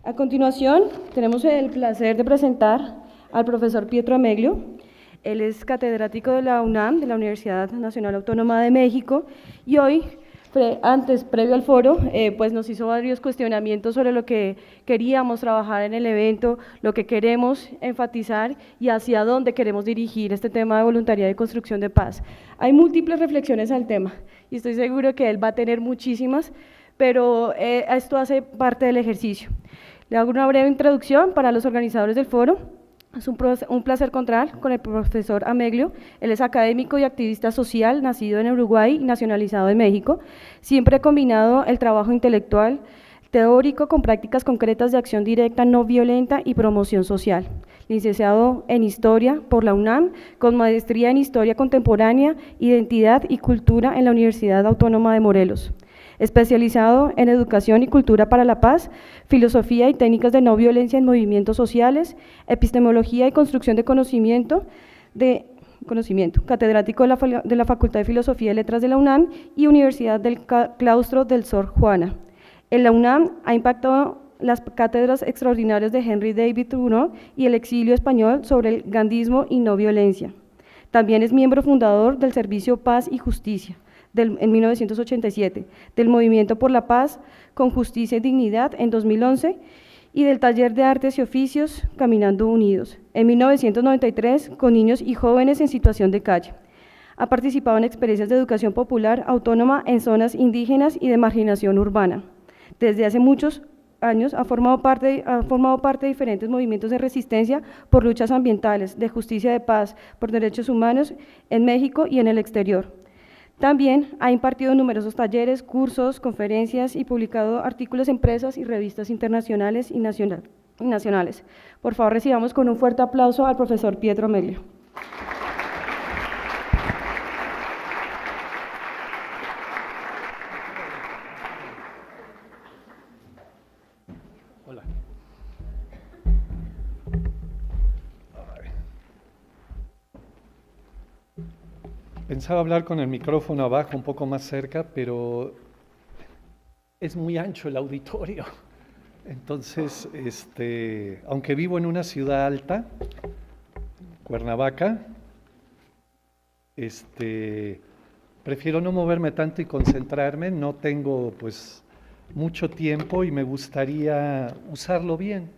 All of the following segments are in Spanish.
A continuación, tenemos el placer de presentar al profesor Pietro Ameglio. Él es catedrático de la UNAM, de la Universidad Nacional Autónoma de México, y hoy, previo al foro, pues nos hizo varios cuestionamientos sobre lo que queríamos trabajar en el evento, lo que queremos enfatizar y hacia dónde queremos dirigir este tema de voluntariado y construcción de paz. Hay múltiples reflexiones al tema, y estoy seguro que él va a tener muchísimas, pero esto hace parte del ejercicio. Le hago una breve introducción para los organizadores del foro. Es un placer contar con el profesor Ameglio. Él es académico y activista social, nacido en Uruguay y nacionalizado en México. Siempre ha combinado el trabajo intelectual, teórico, con prácticas concretas de acción directa, no violenta y promoción social. Licenciado en Historia por la UNAM, con maestría en Historia Contemporánea, Identidad y Cultura en la Universidad Autónoma de Morelos. Especializado en Educación y Cultura para la Paz, Filosofía y Técnicas de No Violencia en Movimientos Sociales, Epistemología y Construcción de Conocimiento, catedrático de la Facultad de Filosofía y Letras de la UNAM y Universidad del Claustro del Sor Juana. En la UNAM ha impactado las cátedras extraordinarias de Henry David Thoreau y el exilio español sobre el gandhismo y no violencia. También es miembro fundador del Servicio Paz y Justicia, en 1987, del Movimiento por la Paz con Justicia y Dignidad en 2011 y del Taller de Artes y Oficios Caminando Unidos, en 1993, con niños y jóvenes en situación de calle. Ha participado en experiencias de educación popular autónoma en zonas indígenas y de marginación urbana. Desde hace muchos años ha formado parte de diferentes movimientos de resistencia por luchas ambientales, de justicia de paz, por derechos humanos en México y en el exterior. También ha impartido numerosos talleres, cursos, conferencias y publicado artículos en presas y revistas internacionales y nacionales. Por favor, recibamos con un fuerte aplauso al profesor Pietro Ameglio. Hola. Pensaba hablar con el micrófono abajo, un poco más cerca, pero es muy ancho el auditorio. Entonces, aunque vivo en una ciudad alta, Cuernavaca, prefiero no moverme tanto y concentrarme. No tengo, pues, mucho tiempo y me gustaría usarlo bien.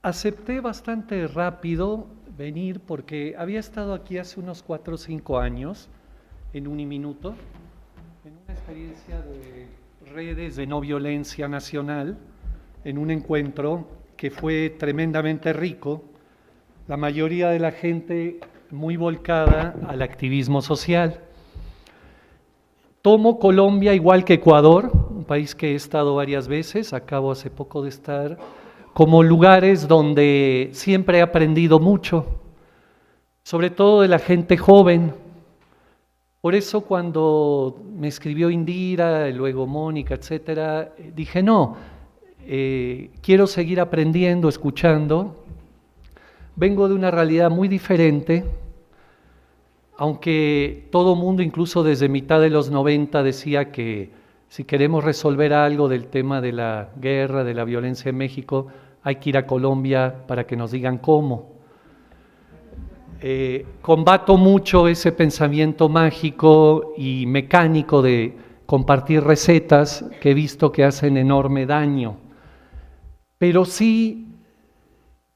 Acepté bastante rápido venir porque había estado aquí hace unos 4 o 5 años, en Uniminuto, en una experiencia de redes de no violencia nacional, en un encuentro que fue tremendamente rico, la mayoría de la gente muy volcada al activismo social. Tomo Colombia igual que Ecuador, un país que he estado varias veces, acabo hace poco de estar, como lugares donde siempre he aprendido mucho, sobre todo de la gente joven. Por eso cuando me escribió Indira, luego Mónica, etcétera, dije no, quiero seguir aprendiendo, escuchando. Vengo de una realidad muy diferente, aunque todo mundo, incluso desde mitad de los 90, decía que si queremos resolver algo del tema de la guerra, de la violencia en México, hay que ir a Colombia para que nos digan cómo. Combato mucho ese pensamiento mágico y mecánico de compartir recetas que he visto que hacen enorme daño, pero sí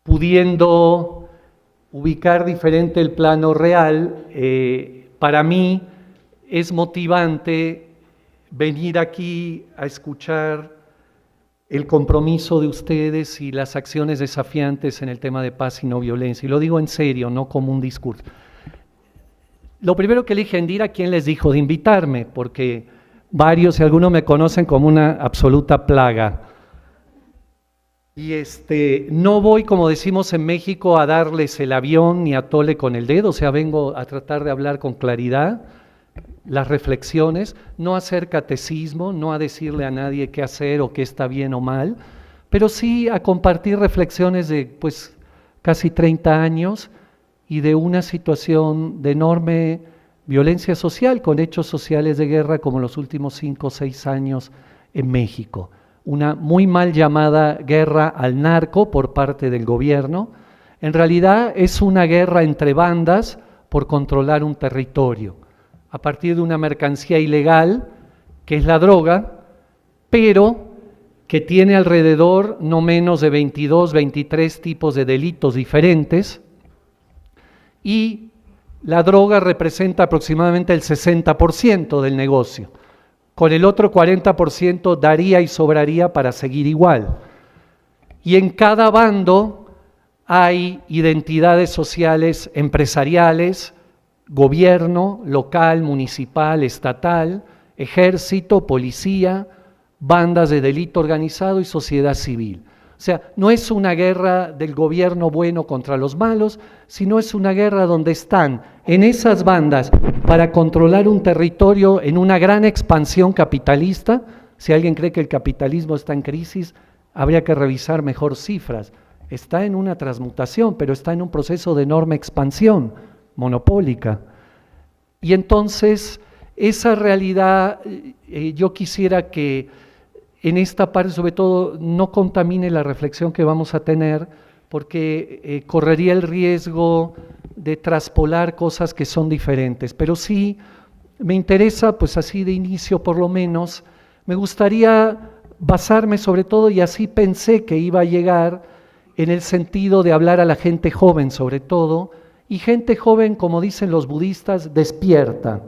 pudiendo ubicar diferente el plano real, para mí es motivante venir aquí a escuchar el compromiso de ustedes y las acciones desafiantes en el tema de paz y no violencia. Y lo digo en serio, no como un discurso. Lo primero que le dije a Indira, ¿quién les dijo de invitarme? Porque varios y algunos me conocen como una absoluta plaga. Y no voy, como decimos en México, a darles el avión ni a tole con el dedo, o sea, vengo a tratar de hablar con claridad, las reflexiones, no a hacer catecismo, no a decirle a nadie qué hacer o qué está bien o mal, pero sí a compartir reflexiones de pues casi 30 años y de una situación de enorme violencia social, con hechos sociales de guerra como los últimos 5 o 6 años en México. Una muy mal llamada guerra al narco por parte del gobierno. En realidad es una guerra entre bandas por controlar un territorio, a partir de una mercancía ilegal, que es la droga, pero que tiene alrededor no menos de 22, 23 tipos de delitos diferentes, y la droga representa aproximadamente el 60% del negocio. Con el otro 40% daría y sobraría para seguir igual. Y en cada bando hay identidades sociales empresariales, gobierno local, municipal, estatal, ejército, policía, bandas de delito organizado y sociedad civil. O sea, no es una guerra del gobierno bueno contra los malos, sino es una guerra donde están en esas bandas para controlar un territorio en una gran expansión capitalista. Si alguien cree que el capitalismo está en crisis, habría que revisar mejor cifras. Está en una transmutación, pero está en un proceso de enorme expansión monopólica. Y entonces, esa realidad, yo quisiera que en esta parte, sobre todo, no contamine la reflexión que vamos a tener, porque correría el riesgo de traspolar cosas que son diferentes. Pero sí, me interesa, pues así de inicio por lo menos, me gustaría basarme sobre todo, y así pensé que iba a llegar, en el sentido de hablar a la gente joven sobre todo, y gente joven, como dicen los budistas, despierta.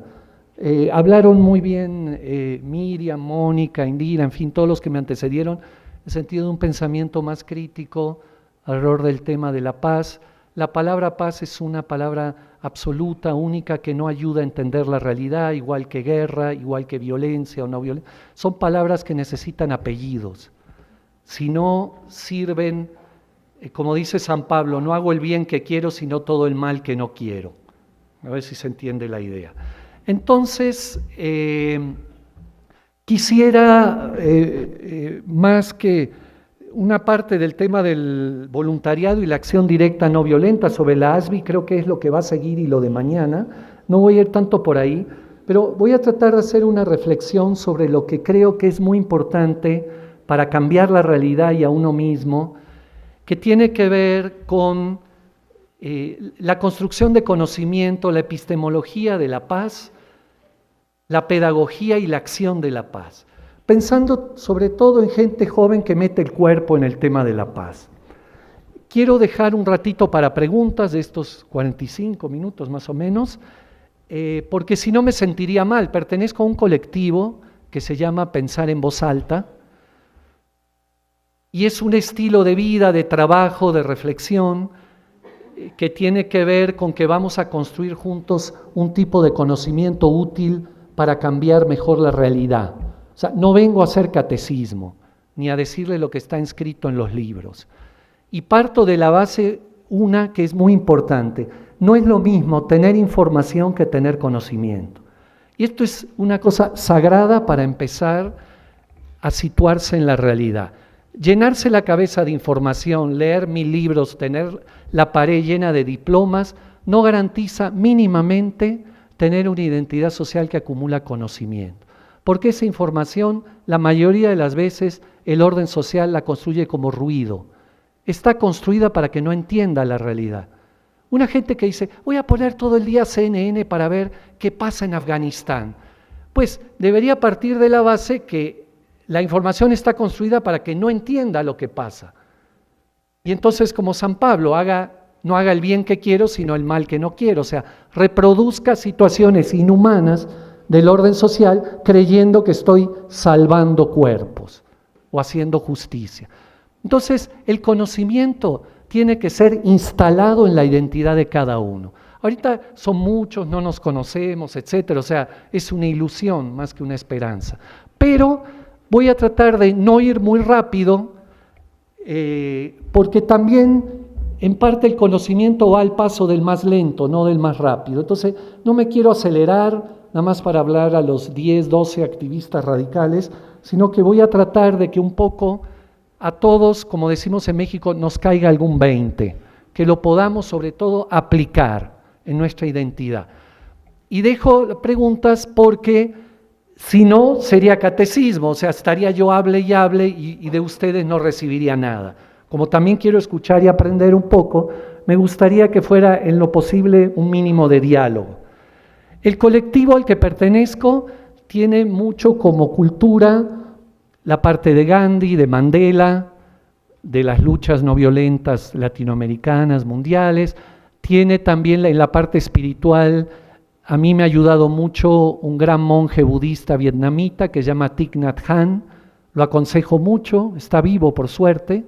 Hablaron muy bien Miriam, Mónica, Indira, en fin, todos los que me antecedieron, en el sentido de un pensamiento más crítico alrededor del tema de la paz. La palabra paz es una palabra absoluta, única, que no ayuda a entender la realidad, igual que guerra, igual que violencia o no violencia. Son palabras que necesitan apellidos. Si no sirven, como dice San Pablo, no hago el bien que quiero, sino todo el mal que no quiero. A ver si se entiende la idea. Entonces, quisiera, más que una parte del tema del voluntariado y la acción directa no violenta sobre la ASBI, creo que es lo que va a seguir y lo de mañana, no voy a ir tanto por ahí, pero voy a tratar de hacer una reflexión sobre lo que creo que es muy importante para cambiar la realidad y a uno mismo, que tiene que ver con la construcción de conocimiento, la epistemología de la paz, la pedagogía y la acción de la paz, pensando sobre todo en gente joven que mete el cuerpo en el tema de la paz. Quiero dejar un ratito para preguntas de estos 45 minutos más o menos, porque si no me sentiría mal. Pertenezco a un colectivo que se llama Pensar en Voz Alta, y es un estilo de vida, de trabajo, de reflexión, que tiene que ver con que vamos a construir juntos un tipo de conocimiento útil para cambiar mejor la realidad. O sea, no vengo a hacer catecismo, ni a decirle lo que está escrito en los libros. Y parto de la base, una que es muy importante: no es lo mismo tener información que tener conocimiento. Y esto es una cosa sagrada para empezar a situarse en la realidad. Llenarse la cabeza de información, leer 1000 libros, tener la pared llena de diplomas, no garantiza mínimamente tener una identidad social que acumula conocimiento. Porque esa información, la mayoría de las veces, el orden social la construye como ruido. Está construida para que no entienda la realidad. Una gente que dice, voy a poner todo el día CNN para ver qué pasa en Afganistán. Pues debería partir de la base que la información está construida para que no entienda lo que pasa. Y entonces, como San Pablo, no haga el bien que quiero, sino el mal que no quiero. O sea, reproduzca situaciones inhumanas del orden social creyendo que estoy salvando cuerpos o haciendo justicia. Entonces, el conocimiento tiene que ser instalado en la identidad de cada uno. Ahorita son muchos, no nos conocemos, etcétera. O sea, es una ilusión más que una esperanza. Pero voy a tratar de no ir muy rápido, porque también en parte el conocimiento va al paso del más lento, no del más rápido. Entonces, no me quiero acelerar, nada más para hablar a los 10, 12 activistas radicales, sino que voy a tratar de que un poco a todos, como decimos en México, nos caiga algún 20, que lo podamos sobre todo aplicar en nuestra identidad. Y dejo preguntas porque si no sería catecismo, o sea, estaría yo hable y de ustedes no recibiría nada. Como también quiero escuchar y aprender un poco, me gustaría que fuera en lo posible un mínimo de diálogo. El colectivo al que pertenezco tiene mucho como cultura la parte de Gandhi, de Mandela, de las luchas no violentas latinoamericanas, mundiales. Tiene también en la parte espiritual, a mí me ha ayudado mucho un gran monje budista vietnamita que se llama Thich Nhat Hanh, lo aconsejo mucho, está vivo por suerte.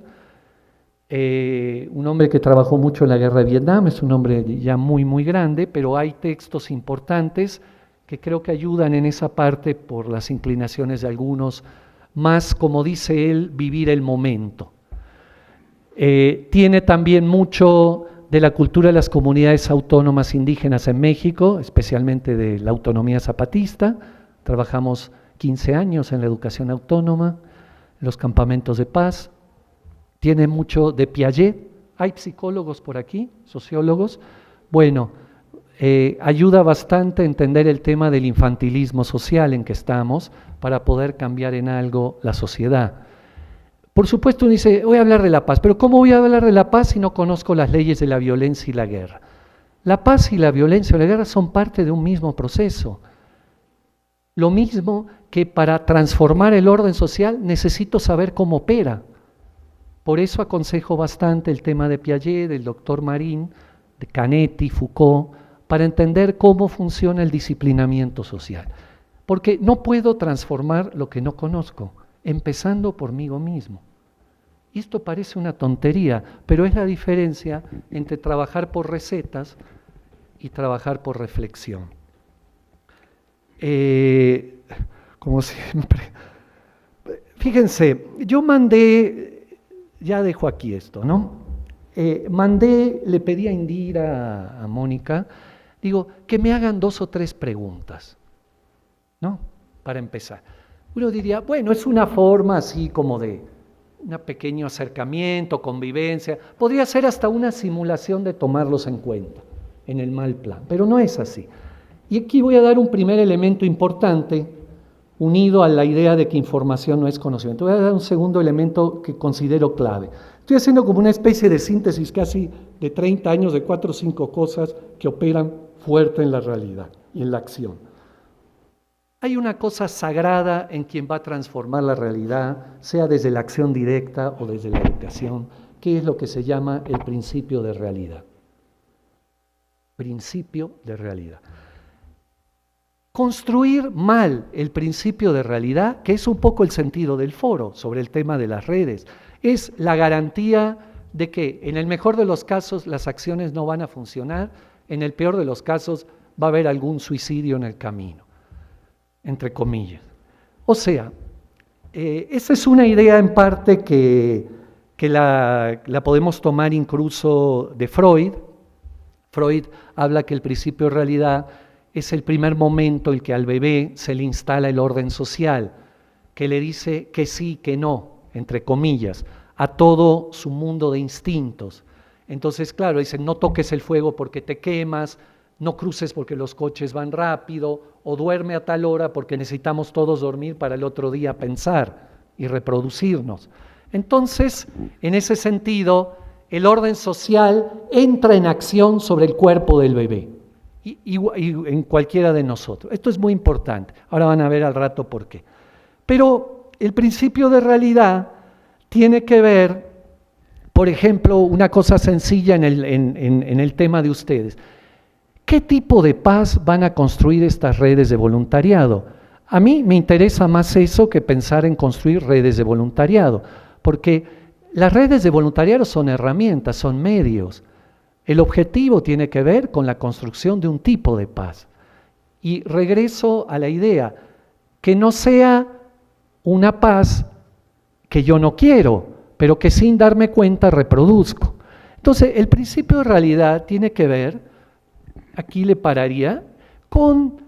Un hombre que trabajó mucho en la guerra de Vietnam, es un hombre ya muy, muy grande, pero hay textos importantes que creo que ayudan en esa parte por las inclinaciones de algunos, más, como dice él, vivir el momento. Tiene también mucho de la cultura de las comunidades autónomas indígenas en México, especialmente de la autonomía zapatista. Trabajamos 15 años en la educación autónoma, en los campamentos de paz. Tiene mucho de Piaget, hay psicólogos por aquí, sociólogos. Bueno, ayuda bastante a entender el tema del infantilismo social en que estamos para poder cambiar en algo la sociedad. Por supuesto uno dice, voy a hablar de la paz, pero ¿cómo voy a hablar de la paz si no conozco las leyes de la violencia y la guerra? La paz y la violencia o la guerra son parte de un mismo proceso. Lo mismo que para transformar el orden social necesito saber cómo opera. Por eso aconsejo bastante el tema de Piaget, del doctor Marín, de Canetti, Foucault, para entender cómo funciona el disciplinamiento social. Porque no puedo transformar lo que no conozco, empezando por mí mismo. Y esto parece una tontería, pero es la diferencia entre trabajar por recetas y trabajar por reflexión. Como siempre, fíjense, yo mandé, ya dejo aquí esto, ¿no? Le pedí a Indira, a Mónica, digo, que me hagan 2 o 3 preguntas, ¿no? Para empezar. Uno diría, bueno, es una forma así como de un pequeño acercamiento, convivencia, podría ser hasta una simulación de tomarlos en cuenta, en el mal plan, pero no es así. Y aquí voy a dar un primer elemento importante, unido a la idea de que información no es conocimiento. Voy a dar un segundo elemento que considero clave. Estoy haciendo como una especie de síntesis casi de 30 años de 4 o 5 cosas que operan fuerte en la realidad y en la acción. Hay una cosa sagrada en quien va a transformar la realidad, sea desde la acción directa o desde la educación, que es lo que se llama el principio de realidad. Principio de realidad. Construir mal el principio de realidad, que es un poco el sentido del foro sobre el tema de las redes, es la garantía de que en el mejor de los casos las acciones no van a funcionar, en el peor de los casos va a haber algún suicidio en el camino, entre comillas. O sea, esa es una idea en parte que la podemos tomar incluso de Freud. Freud habla que el principio de realidad es el primer momento en que al bebé se le instala el orden social, que le dice que sí, que no, entre comillas, a todo su mundo de instintos. Entonces, claro, dicen, no toques el fuego porque te quemas, no cruces porque los coches van rápido, o duerme a tal hora porque necesitamos todos dormir para el otro día pensar y reproducirnos. Entonces, en ese sentido, el orden social entra en acción sobre el cuerpo del bebé y en cualquiera de nosotros. Esto es muy importante. Ahora van a ver al rato por qué. Pero el principio de realidad tiene que ver, por ejemplo, una cosa sencilla en el tema de ustedes. ¿Qué tipo de paz van a construir estas redes de voluntariado? A mí me interesa más eso que pensar en construir redes de voluntariado, porque las redes de voluntariado son herramientas, son medios. El objetivo tiene que ver con la construcción de un tipo de paz. Y regreso a la idea, que no sea una paz que yo no quiero, pero que sin darme cuenta reproduzco. Entonces, el principio de realidad tiene que ver, aquí le pararía, con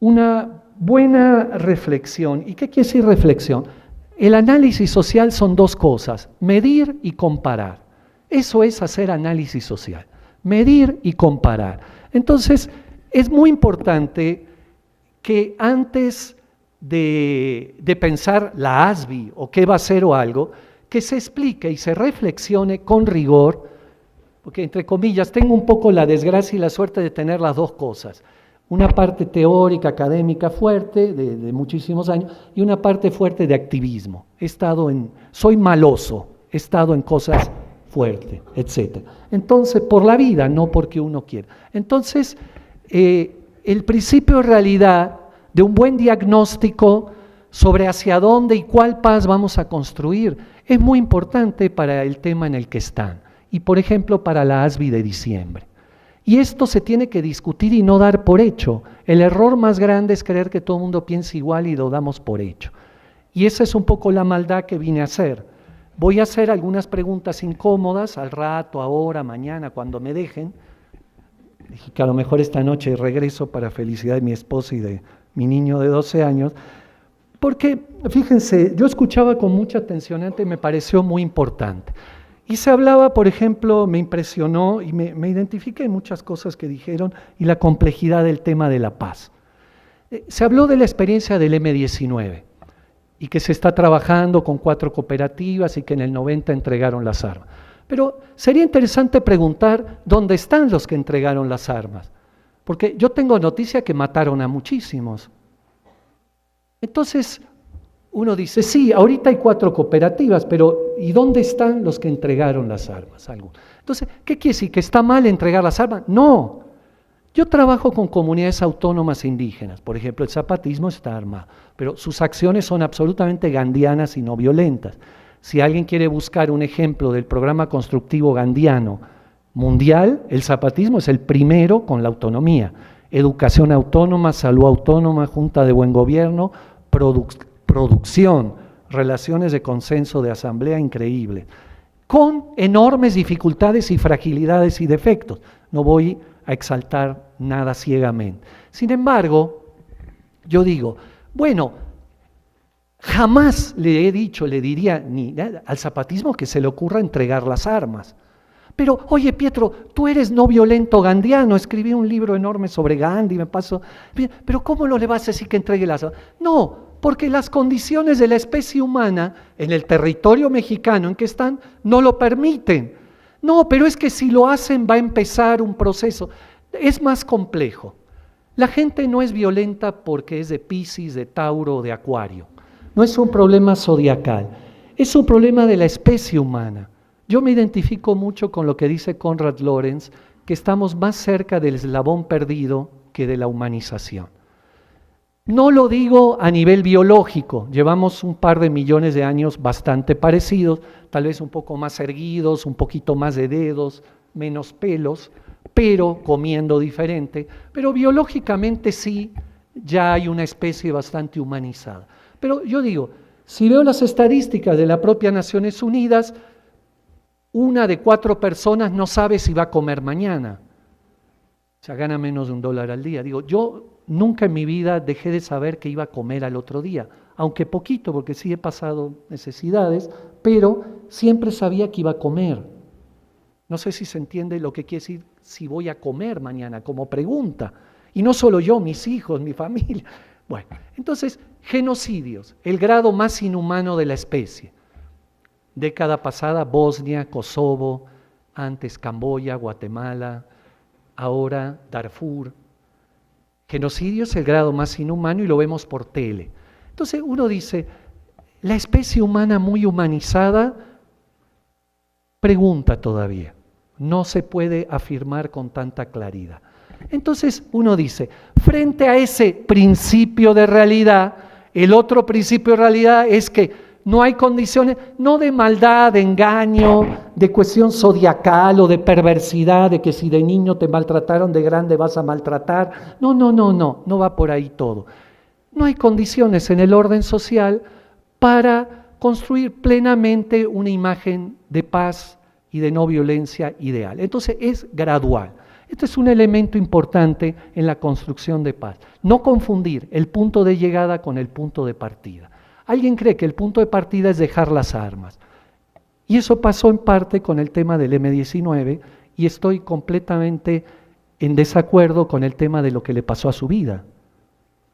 una buena reflexión. ¿Y qué quiere decir reflexión? El análisis social son 2 cosas, medir y comparar. Eso es hacer análisis social, medir y comparar. Entonces, es muy importante que antes de pensar la ASBI o qué va a hacer o algo, que se explique y se reflexione con rigor, porque entre comillas tengo un poco la desgracia y la suerte de tener las dos cosas, una parte teórica, académica fuerte de muchísimos años y una parte fuerte de activismo. Soy maloso, he estado en cosas fuertes, etc. Entonces, por la vida, no porque uno quiera. Entonces, el principio de realidad de un buen diagnóstico sobre hacia dónde y cuál paz vamos a construir es muy importante para el tema en el que están y, por ejemplo, para la ASBI de diciembre. Y esto se tiene que discutir y no dar por hecho. El error más grande es creer que todo el mundo piensa igual y lo damos por hecho. Y esa es un poco la maldad que vine a hacer. Voy a hacer algunas preguntas incómodas al rato, ahora, mañana, cuando me dejen. Dije que a lo mejor esta noche regreso para felicidad de mi esposa y de mi niño de 12 años. Porque, fíjense, yo escuchaba con mucha atención antes y me pareció muy importante. Y se hablaba, por ejemplo, me impresionó y me identifiqué en muchas cosas que dijeron y la complejidad del tema de la paz. Se habló de la experiencia del M-19 y que se está trabajando con 4 cooperativas y que en el 90 entregaron las armas. Pero sería interesante preguntar dónde están los que entregaron las armas, porque yo tengo noticia que mataron a muchísimos. Entonces, uno dice, sí, ahorita hay 4 cooperativas, pero ¿y dónde están los que entregaron las armas? Entonces, ¿qué quiere decir? ¿Que está mal entregar las armas? No. Yo trabajo con comunidades autónomas indígenas, por ejemplo, el zapatismo está armado, pero sus acciones son absolutamente gandianas y no violentas. Si alguien quiere buscar un ejemplo del programa constructivo gandiano mundial, el zapatismo es el primero con la autonomía. Educación autónoma, salud autónoma, junta de buen gobierno, producción, relaciones de consenso de asamblea increíble, con enormes dificultades y fragilidades y defectos. No voy a exaltar nada ciegamente. Sin embargo, yo digo, bueno, jamás le he dicho, le diría ni al zapatismo que se le ocurra entregar las armas. Pero, oye Pietro, tú eres no violento gandiano, escribí un libro enorme sobre Gandhi, me paso, pero ¿cómo no le vas a decir que entregue las armas? No, porque las condiciones de la especie humana en el territorio mexicano en que están no lo permiten. No, pero es que si lo hacen va a empezar un proceso. Es más complejo. La gente no es violenta porque es de Piscis, de Tauro o de Acuario. No es un problema zodiacal, es un problema de la especie humana. Yo me identifico mucho con lo que dice Konrad Lorenz, que estamos más cerca del eslabón perdido que de la humanización. No lo digo a nivel biológico, llevamos un par de millones de años bastante parecidos, tal vez un poco más erguidos, un poquito más de dedos, menos pelos, pero comiendo diferente, pero biológicamente sí, ya hay una especie bastante humanizada. Pero yo digo, si veo las estadísticas de la propia Naciones Unidas, 1 de 4 personas no sabe si va a comer mañana. O sea, gana menos de $1 al día. Digo, yo nunca en mi vida dejé de saber que iba a comer al otro día, aunque poquito, porque sí he pasado necesidades, pero siempre sabía que iba a comer. No sé si se entiende lo que quiere decir si voy a comer mañana, como pregunta. Y no solo yo, mis hijos, mi familia. Bueno, entonces, genocidios, el grado más inhumano de la especie. Década pasada, Bosnia, Kosovo, antes Camboya, Guatemala, ahora Darfur. Genocidio es el grado más inhumano y lo vemos por tele. Entonces uno dice, la especie humana muy humanizada pregunta todavía, no se puede afirmar con tanta claridad. Entonces uno dice, frente a ese principio de realidad, el otro principio de realidad es que no hay condiciones, no de maldad, de engaño, de cuestión zodiacal o de perversidad, de que si de niño te maltrataron, de grande vas a maltratar. No va por ahí todo. No hay condiciones en el orden social para construir plenamente una imagen de paz y de no violencia ideal. Entonces es gradual. Este es un elemento importante en la construcción de paz. No confundir el punto de llegada con el punto de partida. Alguien cree que el punto de partida es dejar las armas. Y eso pasó en parte con el tema del M-19 y estoy completamente en desacuerdo con el tema de lo que le pasó a su vida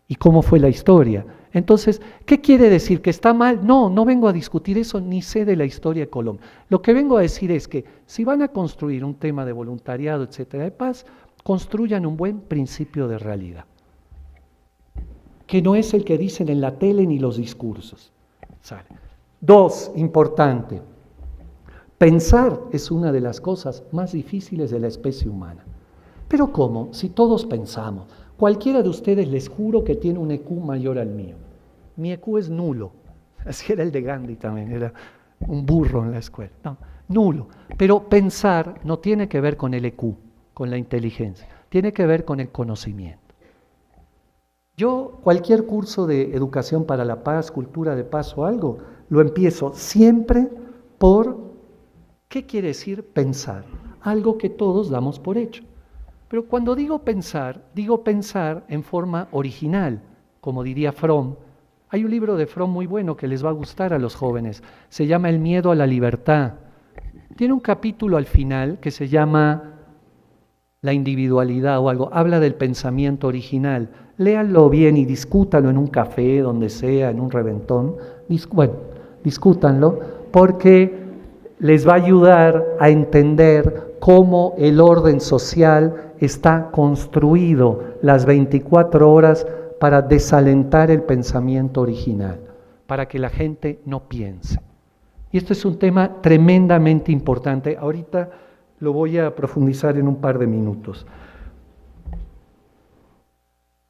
y cómo fue la historia. Entonces, ¿qué quiere decir? ¿Que está mal? No, no vengo a discutir eso, ni sé de la historia de Colombia. Lo que vengo a decir es que si van a construir un tema de voluntariado, etcétera, de paz, construyan un buen principio de realidad, que no es el que dicen en la tele ni los discursos. ¿Sale? 2, importante, pensar es una de las cosas más difíciles de la especie humana. Pero ¿cómo? Si todos pensamos. Cualquiera de ustedes les juro que tiene un EQ mayor al mío. Mi EQ es nulo. Así era el de Gandhi también, era un burro en la escuela. No, nulo. Pero pensar no tiene que ver con el EQ, con la inteligencia. Tiene que ver con el conocimiento. Yo, cualquier curso de educación para la paz, cultura de paz o algo, lo empiezo siempre por, ¿qué quiere decir pensar? Algo que todos damos por hecho. Pero cuando digo pensar en forma original, como diría Fromm. Hay un libro de Fromm muy bueno que les va a gustar a los jóvenes, se llama El miedo a la libertad. Tiene un capítulo al final que se llama La individualidad o algo, habla del pensamiento original. Léanlo bien y discútanlo en un café, donde sea, en un reventón. Discútanlo, porque les va a ayudar a entender cómo el orden social está construido las 24 horas para desalentar el pensamiento original, para que la gente no piense. Y esto es un tema tremendamente importante. Ahorita lo voy a profundizar en un par de minutos.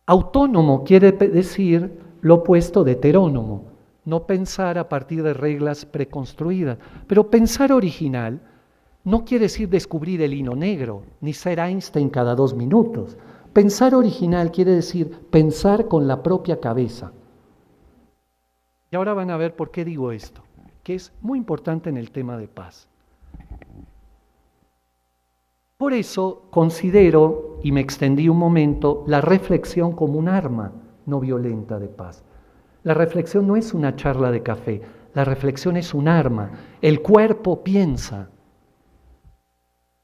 Autónomo quiere decir lo opuesto de heterónomo, no pensar a partir de reglas preconstruidas. Pero pensar original no quiere decir descubrir el hilo negro, ni ser Einstein cada 2 minutos. Pensar original quiere decir pensar con la propia cabeza. Y ahora van a ver por qué digo esto, que es muy importante en el tema de paz. Por eso considero, y me extendí un momento, la reflexión como un arma no violenta de paz. La reflexión no es una charla de café, la reflexión es un arma. El cuerpo piensa.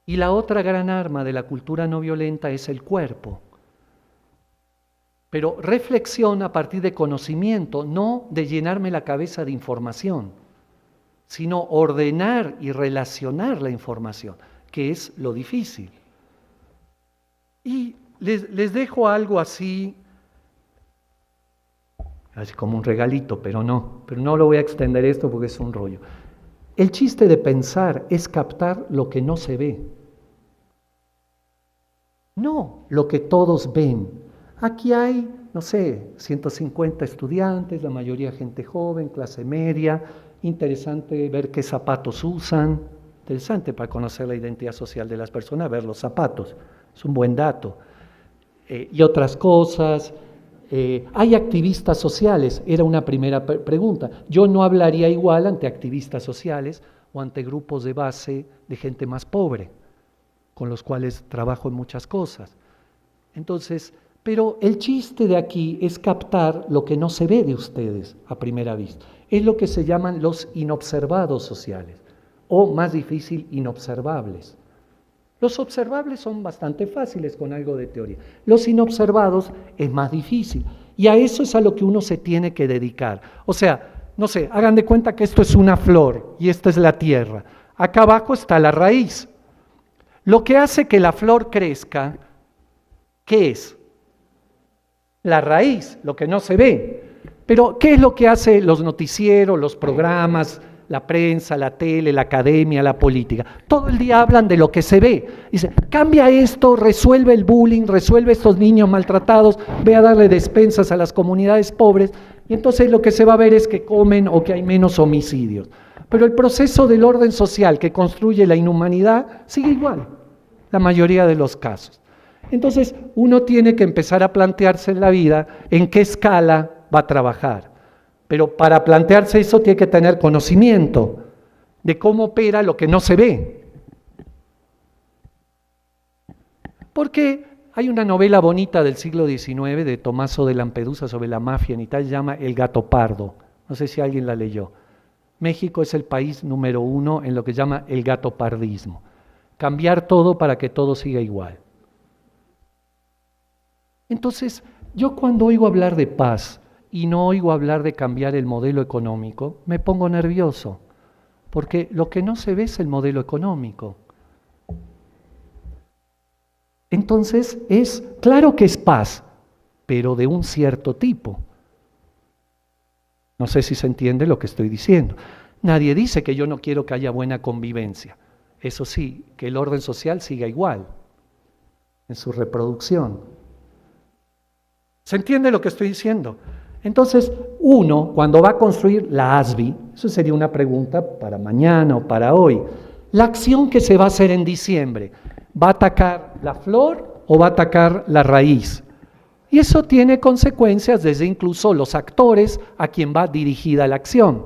Y la otra gran arma de la cultura no violenta es el cuerpo. Pero reflexión a partir de conocimiento, no de llenarme la cabeza de información, sino ordenar y relacionar la información, que es lo difícil. Y les dejo algo así como un regalito, pero no lo voy a extender esto porque es un rollo. El chiste de pensar es captar lo que no se ve. No lo que todos ven. Aquí hay, 150 estudiantes, la mayoría gente joven, clase media. Interesante ver qué zapatos usan. Interesante para conocer la identidad social de las personas, ver los zapatos. Es un buen dato. Y otras cosas. ¿Hay activistas sociales? Era una primera pregunta. Yo no hablaría igual ante activistas sociales o ante grupos de base de gente más pobre, con los cuales trabajo en muchas cosas. Entonces, pero el chiste de aquí es captar lo que no se ve de ustedes a primera vista. Es lo que se llaman los inobservados sociales, o más difícil, inobservables. Los observables son bastante fáciles con algo de teoría. Los inobservados es más difícil. Y a eso es a lo que uno se tiene que dedicar. O sea, hagan de cuenta que esto es una flor y esta es la tierra. Acá abajo está la raíz. Lo que hace que la flor crezca, ¿qué es? La raíz, lo que no se ve. Pero, ¿qué es lo que hace los noticieros, los programas, la prensa, la tele, la academia, la política? Todo el día hablan de lo que se ve. Dicen, cambia esto, resuelve el bullying, resuelve estos niños maltratados, ve a darle despensas a las comunidades pobres, y entonces lo que se va a ver es que comen o que hay menos homicidios. Pero el proceso del orden social que construye la inhumanidad sigue igual, la mayoría de los casos. Entonces, uno tiene que empezar a plantearse en la vida en qué escala va a trabajar. Pero para plantearse eso tiene que tener conocimiento de cómo opera lo que no se ve. Porque hay una novela bonita del siglo XIX de Tommaso de Lampedusa sobre la mafia en Italia, se llama El gato pardo. No sé si alguien la leyó. México es el país número 1 en lo que llama el gatopardismo. Cambiar todo para que todo siga igual. Entonces, yo cuando oigo hablar de paz y no oigo hablar de cambiar el modelo económico, me pongo nervioso, porque lo que no se ve es el modelo económico. Entonces, claro que es paz, pero de un cierto tipo. No sé si se entiende lo que estoy diciendo. Nadie dice que yo no quiero que haya buena convivencia. Eso sí, que el orden social siga igual en su reproducción. ¿Se entiende lo que estoy diciendo? Entonces, uno, cuando va a construir la ASBI, eso sería una pregunta para mañana o para hoy, la acción que se va a hacer en diciembre, ¿va a atacar la flor o va a atacar la raíz? Y eso tiene consecuencias desde incluso los actores a quien va dirigida la acción.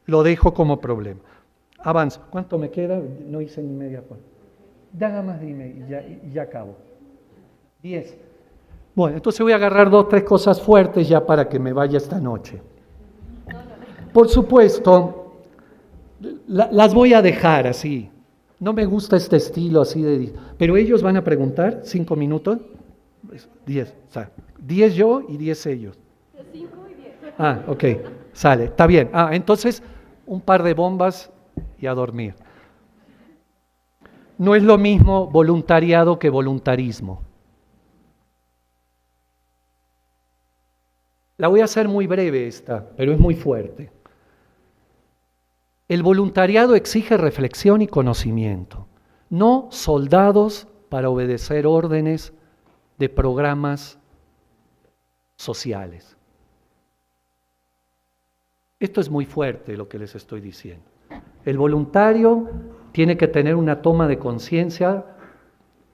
Lo dejo como problema. Avanzo. ¿Cuánto me queda? No hice ni media parte. Nada más dime y ya acabo. 10. Bueno, entonces voy a agarrar 2 o 3 cosas fuertes ya para que me vaya esta noche. Por supuesto, las voy a dejar así. No me gusta este estilo así de... Pero ellos van a preguntar, 5 minutos. 10, o sea, 10 yo y 10 ellos. 5 y 10. Ah, ok, sale, está bien. Entonces, un par de bombas y a dormir. No es lo mismo voluntariado que voluntarismo. La voy a hacer muy breve esta, pero es muy fuerte. El voluntariado exige reflexión y conocimiento, no soldados para obedecer órdenes de programas sociales. Esto es muy fuerte lo que les estoy diciendo. El voluntario tiene que tener una toma de conciencia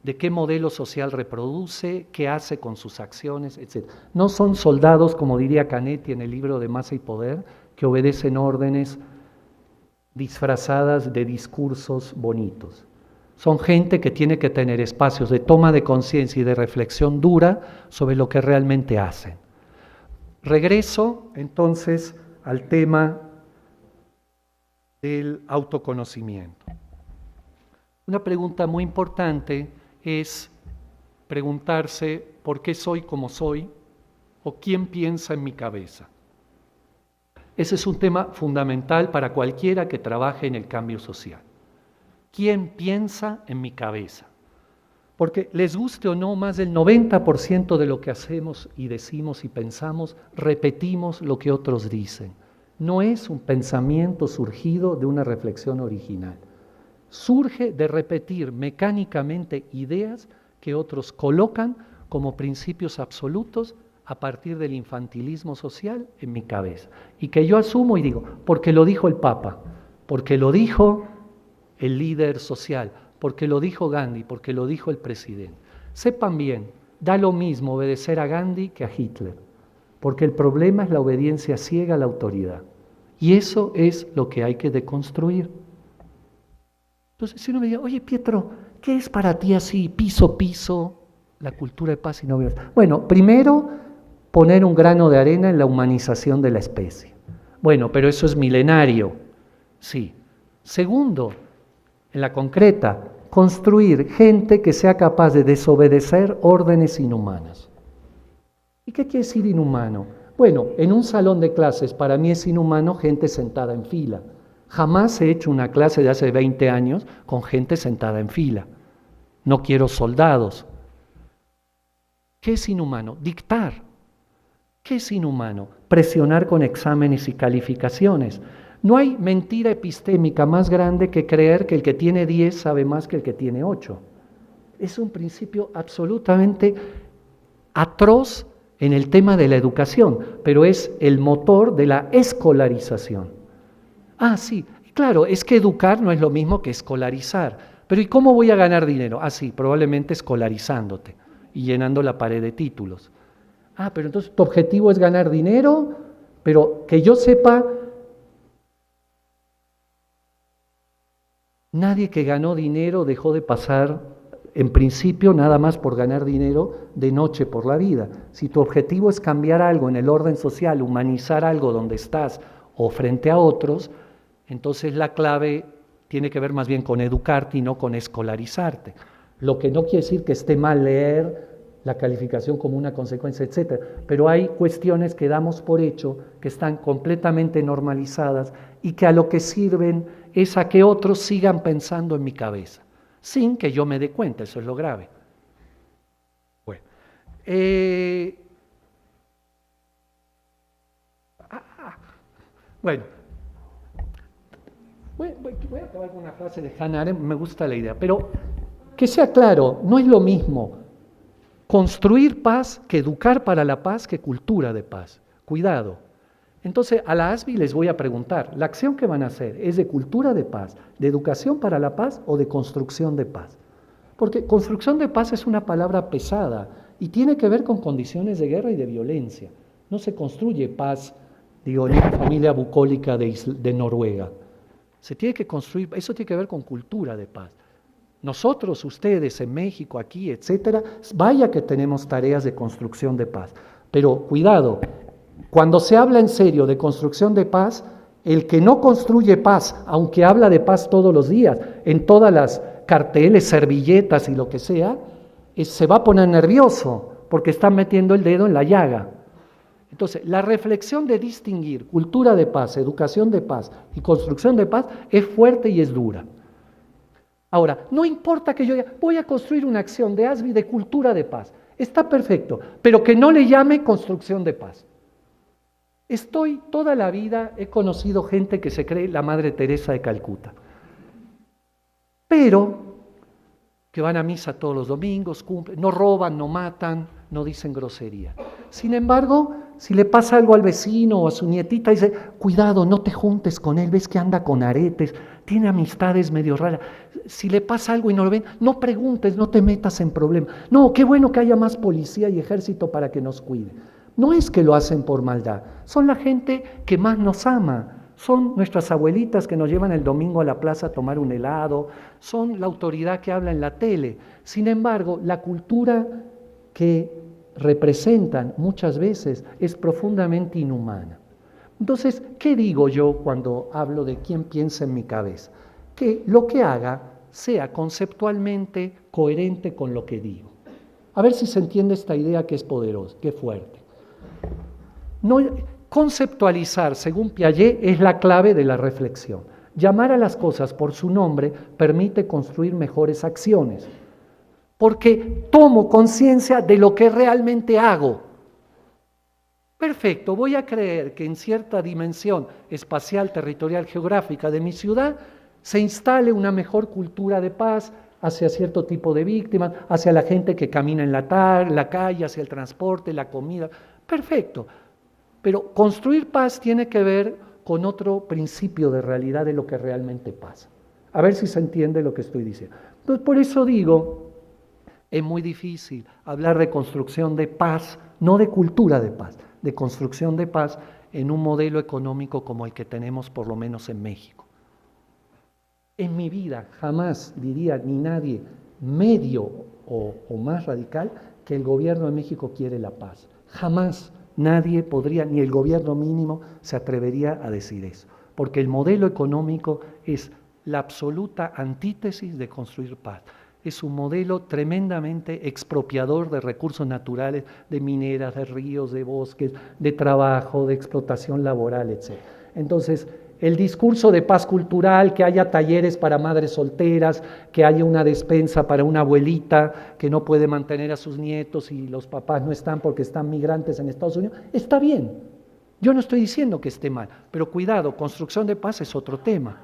de qué modelo social reproduce, qué hace con sus acciones, etc. No son soldados, como diría Canetti en el libro de Masa y Poder, que obedecen órdenes disfrazadas de discursos bonitos. Son gente que tiene que tener espacios de toma de conciencia y de reflexión dura sobre lo que realmente hacen. Regreso entonces al tema del autoconocimiento. Una pregunta muy importante es preguntarse por qué soy como soy o quién piensa en mi cabeza. Ese es un tema fundamental para cualquiera que trabaje en el cambio social. ¿Quién piensa en mi cabeza? Porque les guste o no, más del 90% de lo que hacemos y decimos y pensamos, repetimos lo que otros dicen. No es un pensamiento surgido de una reflexión original. Surge de repetir mecánicamente ideas que otros colocan como principios absolutos a partir del infantilismo social en mi cabeza. Y que yo asumo y digo, porque lo dijo el Papa, porque lo dijo el líder social, porque lo dijo Gandhi, porque lo dijo el presidente. Sepan bien, da lo mismo obedecer a Gandhi que a Hitler, porque el problema es la obediencia ciega a la autoridad. Y eso es lo que hay que deconstruir. Entonces, si uno me dice, oye Pietro, ¿qué es para ti así, piso, la cultura de paz y no violencia? Bueno, primero, poner un grano de arena en la humanización de la especie. Bueno, pero eso es milenario, sí. Segundo, en la concreta, construir gente que sea capaz de desobedecer órdenes inhumanas. ¿Y qué quiere decir inhumano? Bueno, en un salón de clases para mí es inhumano gente sentada en fila. Jamás he hecho una clase de hace 20 años con gente sentada en fila. No quiero soldados. ¿Qué es inhumano? Dictar. ¿Qué es inhumano? Presionar con exámenes y calificaciones. No hay mentira epistémica más grande que creer que el que tiene 10 sabe más que el que tiene 8. Es un principio absolutamente atroz en el tema de la educación, pero es el motor de la escolarización. Sí, claro, es que educar no es lo mismo que escolarizar. Pero ¿y cómo voy a ganar dinero? Sí, probablemente escolarizándote y llenando la pared de títulos. Pero entonces tu objetivo es ganar dinero, pero que yo sepa, nadie que ganó dinero dejó de pasar, en principio, nada más por ganar dinero, de noche por la vida. Si tu objetivo es cambiar algo en el orden social, humanizar algo donde estás, o frente a otros, entonces la clave tiene que ver más bien con educarte y no con escolarizarte. Lo que no quiere decir que esté mal leer la calificación como una consecuencia, etc. Pero hay cuestiones que damos por hecho, que están completamente normalizadas y que a lo que sirven es a que otros sigan pensando en mi cabeza, sin que yo me dé cuenta, eso es lo grave. Bueno, bueno, voy a acabar con una frase de Hannah Arendt, me gusta la idea, pero que sea claro, no es lo mismo construir paz que educar para la paz que cultura de paz. Cuidado. Entonces a la ASBI les voy a preguntar, ¿la acción que van a hacer es de cultura de paz, de educación para la paz o de construcción de paz? Porque construcción de paz es una palabra pesada y tiene que ver con condiciones de guerra y de violencia. No se construye paz, digo, en una familia bucólica de Noruega. Se tiene que construir, eso tiene que ver con cultura de paz. Nosotros, ustedes, en México, aquí, etcétera, vaya que tenemos tareas de construcción de paz. Pero cuidado, cuando se habla en serio de construcción de paz, el que no construye paz, aunque habla de paz todos los días, en todas las carteles, servilletas y lo que sea, se va a poner nervioso porque está metiendo el dedo en la llaga. Entonces, la reflexión de distinguir cultura de paz, educación de paz y construcción de paz es fuerte y es dura. Ahora, no importa que yo diga, voy a construir una acción de ASBI de cultura de paz, está perfecto, pero que no le llame construcción de paz. Toda la vida he conocido gente que se cree la Madre Teresa de Calcuta, pero que van a misa todos los domingos, cumplen, no roban, no matan, no dicen grosería. Sin embargo, si le pasa algo al vecino o a su nietita, dice, cuidado, no te juntes con él, ves que anda con aretes, tiene amistades medio raras. Si le pasa algo y no lo ven, no preguntes, no te metas en problemas. No, qué bueno que haya más policía y ejército para que nos cuide. No es que lo hacen por maldad, son la gente que más nos ama. Son nuestras abuelitas que nos llevan el domingo a la plaza a tomar un helado, son la autoridad que habla en la tele. Sin embargo, la cultura que representan muchas veces es profundamente inhumana. Entonces, ¿qué digo yo cuando hablo de quién piensa en mi cabeza? Que lo que haga sea conceptualmente coherente con lo que digo. A ver si se entiende esta idea que es poderosa, que es fuerte. No, conceptualizar, según Piaget, es la clave de la reflexión. Llamar a las cosas por su nombre permite construir mejores acciones, porque tomo conciencia de lo que realmente hago. Perfecto, voy a creer que en cierta dimensión espacial, territorial, geográfica de mi ciudad se instale una mejor cultura de paz hacia cierto tipo de víctimas, hacia la gente que camina en la calle, hacia el transporte, la comida. Perfecto. Pero construir paz tiene que ver con otro principio de realidad de lo que realmente pasa. A ver si se entiende lo que estoy diciendo. Entonces, por eso digo, es muy difícil hablar de construcción de paz, no de cultura de paz, de construcción de paz en un modelo económico como el que tenemos por lo menos en México. En mi vida jamás diría ni nadie medio o más radical que el gobierno de México quiere la paz. Jamás. Nadie podría, ni el gobierno mínimo, se atrevería a decir eso, porque el modelo económico es la absoluta antítesis de construir paz. Es un modelo tremendamente expropiador de recursos naturales, de mineras, de ríos, de bosques, de trabajo, de explotación laboral, etc. Entonces, el discurso de paz cultural, que haya talleres para madres solteras, que haya una despensa para una abuelita que no puede mantener a sus nietos y los papás no están porque están migrantes en Estados Unidos, está bien. Yo no estoy diciendo que esté mal, pero cuidado, construcción de paz es otro tema.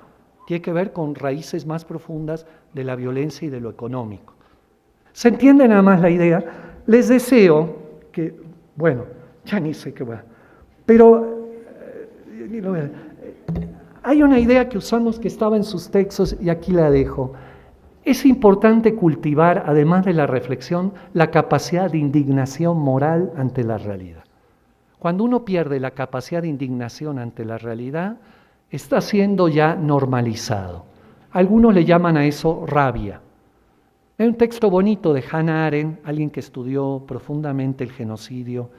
Tiene que ver con raíces más profundas de la violencia y de lo económico. ¿Se entiende nada más la idea? Les deseo que, bueno, ya ni sé qué va, pero hay una idea que usamos que estaba en sus textos y aquí la dejo. Es importante cultivar, además de la reflexión, la capacidad de indignación moral ante la realidad. Cuando uno pierde la capacidad de indignación ante la realidad, está siendo ya normalizado. Algunos le llaman a eso rabia. Hay un texto bonito de Hannah Arendt, alguien que estudió profundamente el genocidio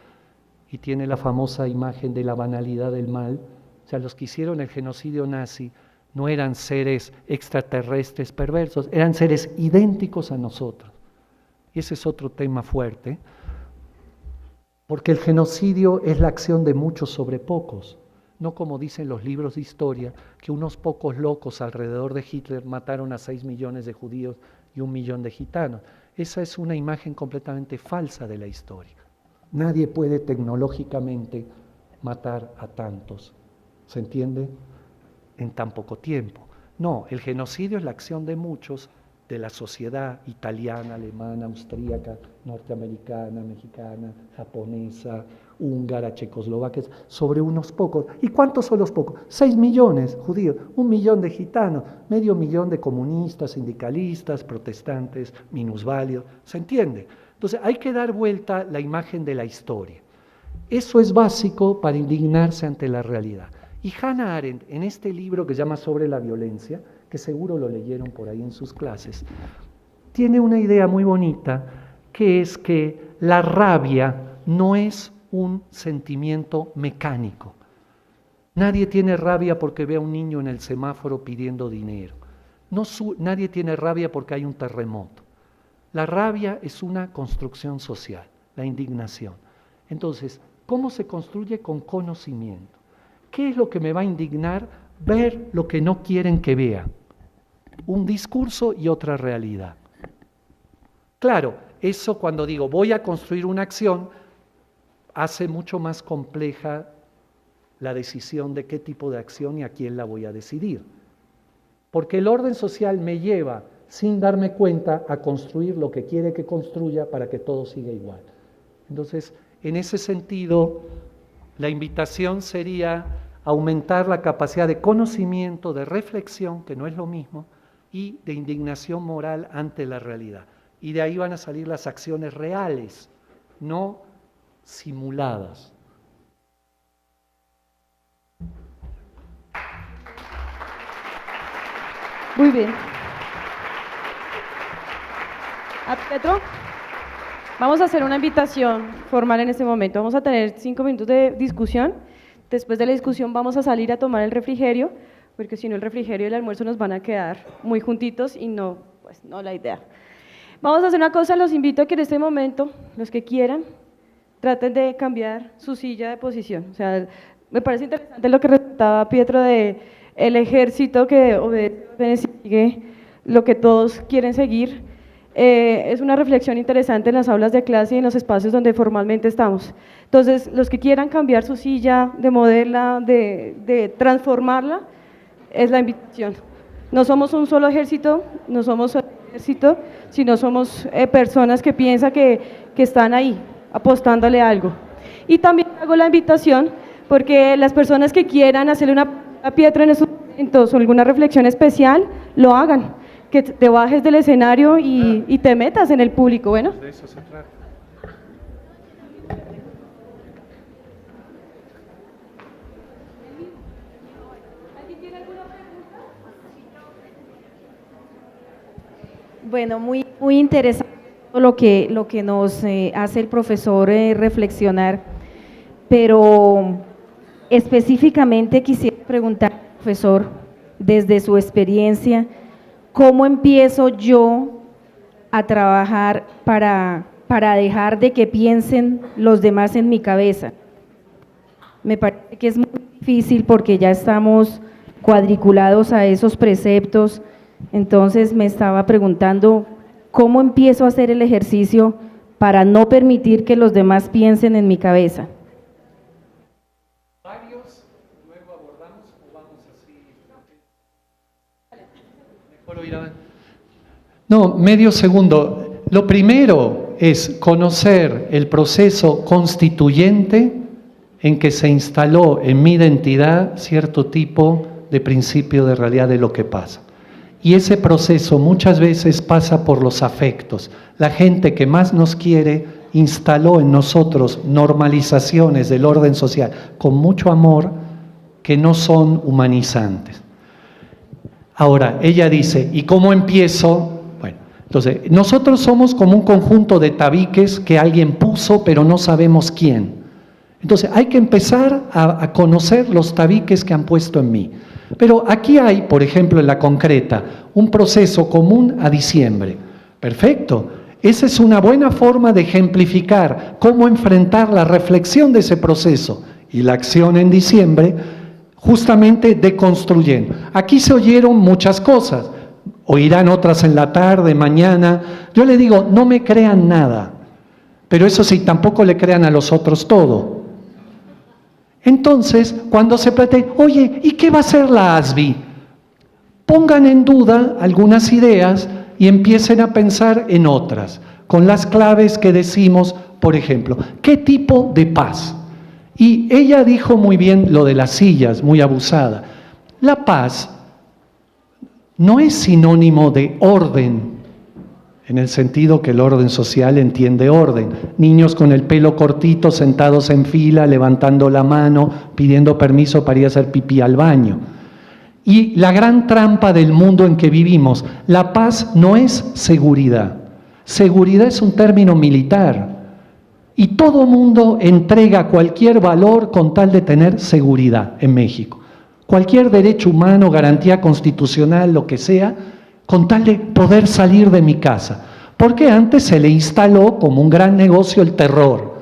y tiene la famosa imagen de la banalidad del mal, O sea, los que hicieron el genocidio nazi no eran seres extraterrestres perversos, eran seres idénticos a nosotros. Y ese es otro tema fuerte, porque el genocidio es la acción de muchos sobre pocos, no como dicen los libros de historia, que unos pocos locos alrededor de Hitler mataron a 6 millones de judíos y 1 millón de gitanos. Esa es una imagen completamente falsa de la historia. Nadie puede tecnológicamente matar a tantos, ¿se entiende? En tan poco tiempo. No, el genocidio es la acción de muchos, de la sociedad italiana, alemana, austríaca, norteamericana, mexicana, japonesa, húngara, checoslovaca, sobre unos pocos. ¿Y cuántos son los pocos? 6 millones judíos, 1 millón de gitanos, medio millón de comunistas, sindicalistas, protestantes, minusválidos, ¿se entiende? Entonces hay que dar vuelta la imagen de la historia. Eso es básico para indignarse ante la realidad. Y Hannah Arendt, en este libro que se llama Sobre la violencia, que seguro lo leyeron por ahí en sus clases, tiene una idea muy bonita, que es que la rabia no es un sentimiento mecánico. Nadie tiene rabia porque ve a un niño en el semáforo pidiendo dinero. Nadie tiene rabia porque hay un terremoto. La rabia es una construcción social, la indignación. Entonces, ¿cómo se construye? Con conocimiento. ¿Qué es lo que me va a indignar? Ver lo que no quieren que vea. Un discurso y otra realidad. Claro, eso cuando digo voy a construir una acción, hace mucho más compleja la decisión de qué tipo de acción y a quién la voy a decidir. Porque el orden social me lleva, sin darme cuenta, a construir lo que quiere que construya para que todo siga igual. Entonces, en ese sentido, la invitación sería aumentar la capacidad de conocimiento, de reflexión, que no es lo mismo, y de indignación moral ante la realidad. Y de ahí van a salir las acciones reales, no simuladas. Muy bien. A Petro, vamos a hacer una invitación formal en este momento. Vamos a tener 5 minutos de discusión. Después de la discusión vamos a salir a tomar el refrigerio, porque si no el refrigerio y el almuerzo nos van a quedar muy juntitos y no, pues no la idea. Vamos a hacer una cosa, los invito a que en este momento, los que quieran, traten de cambiar su silla de posición. O sea, me parece interesante lo que resaltaba Pietro de el ejército que obedece, sigue lo que todos quieren seguir. Es una reflexión interesante en las aulas de clase y en los espacios donde formalmente estamos. Entonces, los que quieran cambiar su silla, de moverla, de transformarla, es la invitación. No somos un solo ejército, no somos un ejército, sino somos personas que piensan que están ahí, apostándole algo. Y también hago la invitación porque las personas que quieran hacerle a Pietro en estos momentos o alguna reflexión especial, lo hagan. Que te bajes del escenario y te metas en el público, ¿bueno? De eso se trata. Bueno, muy interesante lo que nos hace el profesor reflexionar, pero específicamente quisiera preguntar, profesor, desde su experiencia, ¿cómo empiezo yo a trabajar para dejar de que piensen los demás en mi cabeza? Me parece que es muy difícil porque ya estamos cuadriculados a esos preceptos, entonces me estaba preguntando, ¿cómo empiezo a hacer el ejercicio para no permitir que los demás piensen en mi cabeza? ¿Varios? ¿Luego abordamos o vamos así? Mejor oír a... No, medio segundo. Lo primero es conocer el proceso constituyente en que se instaló en mi identidad cierto tipo de principio de realidad de lo que pasa. Y ese proceso muchas veces pasa por los afectos. La gente que más nos quiere instaló en nosotros normalizaciones del orden social con mucho amor que no son humanizantes. Ahora, ella dice, ¿y cómo empiezo? Bueno, entonces, nosotros somos como un conjunto de tabiques que alguien puso, pero no sabemos quién. Entonces hay que empezar a conocer los tabiques que han puesto en mí. Pero aquí hay, por ejemplo, en la concreta, un proceso común a diciembre. Perfecto. Esa es una buena forma de ejemplificar cómo enfrentar la reflexión de ese proceso y la acción en diciembre, justamente deconstruyendo. Aquí se oyeron muchas cosas, oirán otras en la tarde, mañana. Yo le digo, no me crean nada, pero eso sí, tampoco le crean a los otros todo. Entonces, cuando se plantea, oye, ¿y qué va a hacer la ASBI? Pongan en duda algunas ideas y empiecen a pensar en otras, con las claves que decimos, por ejemplo, ¿qué tipo de paz? Y ella dijo muy bien lo de las sillas, muy abusada. La paz no es sinónimo de orden, en el sentido que el orden social entiende orden. Niños con el pelo cortito, sentados en fila, levantando la mano, pidiendo permiso para ir a hacer pipí al baño. Y la gran trampa del mundo en que vivimos, la paz no es seguridad. Seguridad es un término militar. Y todo mundo entrega cualquier valor con tal de tener seguridad en México. Cualquier derecho humano, garantía constitucional, lo que sea, con tal de poder salir de mi casa. Porque antes se le instaló como un gran negocio el terror.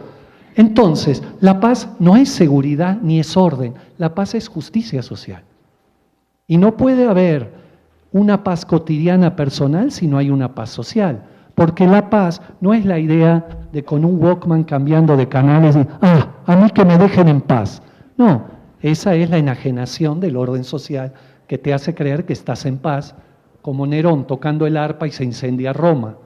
Entonces, la paz no es seguridad ni es orden, la paz es justicia social. Y no puede haber una paz cotidiana personal si no hay una paz social. Porque la paz no es la idea de con un Walkman cambiando de canales y, a mí que me dejen en paz. No, esa es la enajenación del orden social que te hace creer que estás en paz, como Nerón tocando el arpa y se incendia Roma.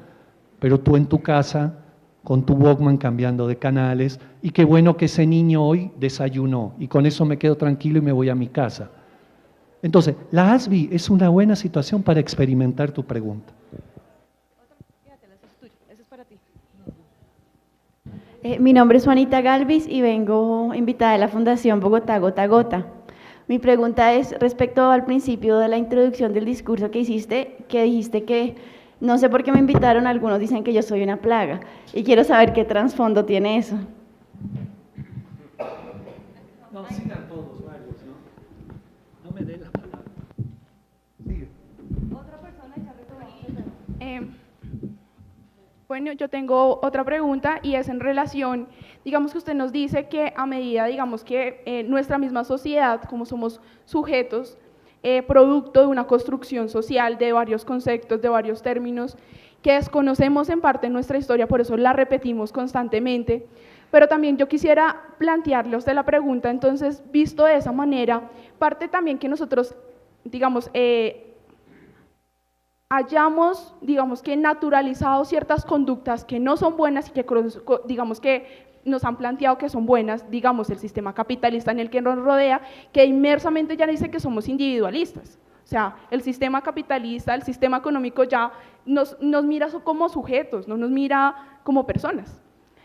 Pero tú en tu casa, con tu Walkman cambiando de canales, y qué bueno que ese niño hoy desayunó, y con eso me quedo tranquilo y me voy a mi casa. Entonces, la ASBI es una buena situación para experimentar tu pregunta. Mi nombre es Juanita Galvis y vengo invitada de la Fundación Bogotá Gota a Gota. Mi pregunta es respecto al principio de la introducción del discurso que hiciste, que dijiste que no sé por qué me invitaron, algunos dicen que yo soy una plaga y quiero saber qué trasfondo tiene eso. No, sigan todos varios, ¿no? No me dé la palabra. Sigue. Otra persona ya retomó. Bueno, yo tengo otra pregunta y es en relación, digamos que usted nos dice que a medida, digamos que nuestra misma sociedad, como somos sujetos, producto de una construcción social de varios conceptos, de varios términos, que desconocemos en parte en nuestra historia, por eso la repetimos constantemente, pero también yo quisiera plantearle a usted la pregunta, entonces, visto de esa manera, parte también que nosotros, digamos, hayamos, digamos que naturalizado ciertas conductas que no son buenas y que, digamos que nos han planteado que son buenas, digamos el sistema capitalista en el que nos rodea, que inmersamente ya dice que somos individualistas. O sea, el sistema capitalista, el sistema económico ya nos mira como sujetos, no nos mira como personas.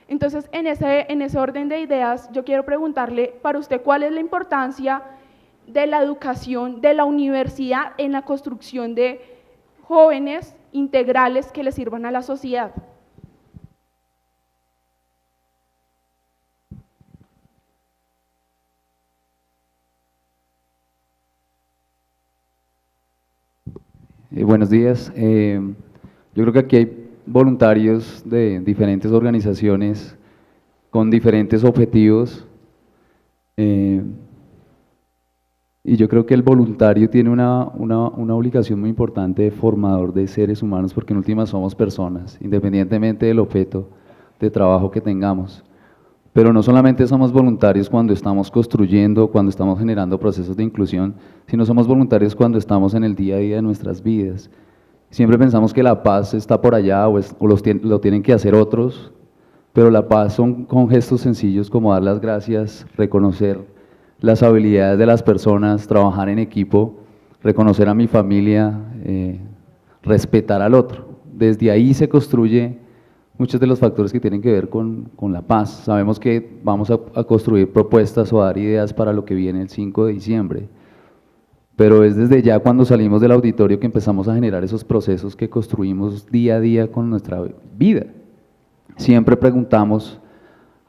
Entonces, en ese orden de ideas, yo quiero preguntarle para usted cuál es la importancia de la educación, de la universidad en la construcción de jóvenes integrales que le sirvan a la sociedad. Buenos días. Yo creo que aquí hay voluntarios de diferentes organizaciones con diferentes objetivos. Y yo creo que el voluntario tiene una obligación muy importante de formador de seres humanos, porque en última somos personas, independientemente del objeto de trabajo que tengamos. Pero no solamente somos voluntarios cuando estamos construyendo, cuando estamos generando procesos de inclusión, sino somos voluntarios cuando estamos en el día a día de nuestras vidas. Siempre pensamos que la paz está por allá o lo tienen que hacer otros, pero la paz son con gestos sencillos como dar las gracias, reconocer las habilidades de las personas, trabajar en equipo, reconocer a mi familia, respetar al otro. Desde ahí se construye muchos de los factores que tienen que ver con la paz. Sabemos que vamos a construir propuestas o dar ideas para lo que viene el 5 de diciembre, pero es desde ya cuando salimos del auditorio que empezamos a generar esos procesos que construimos día a día con nuestra vida. Siempre preguntamos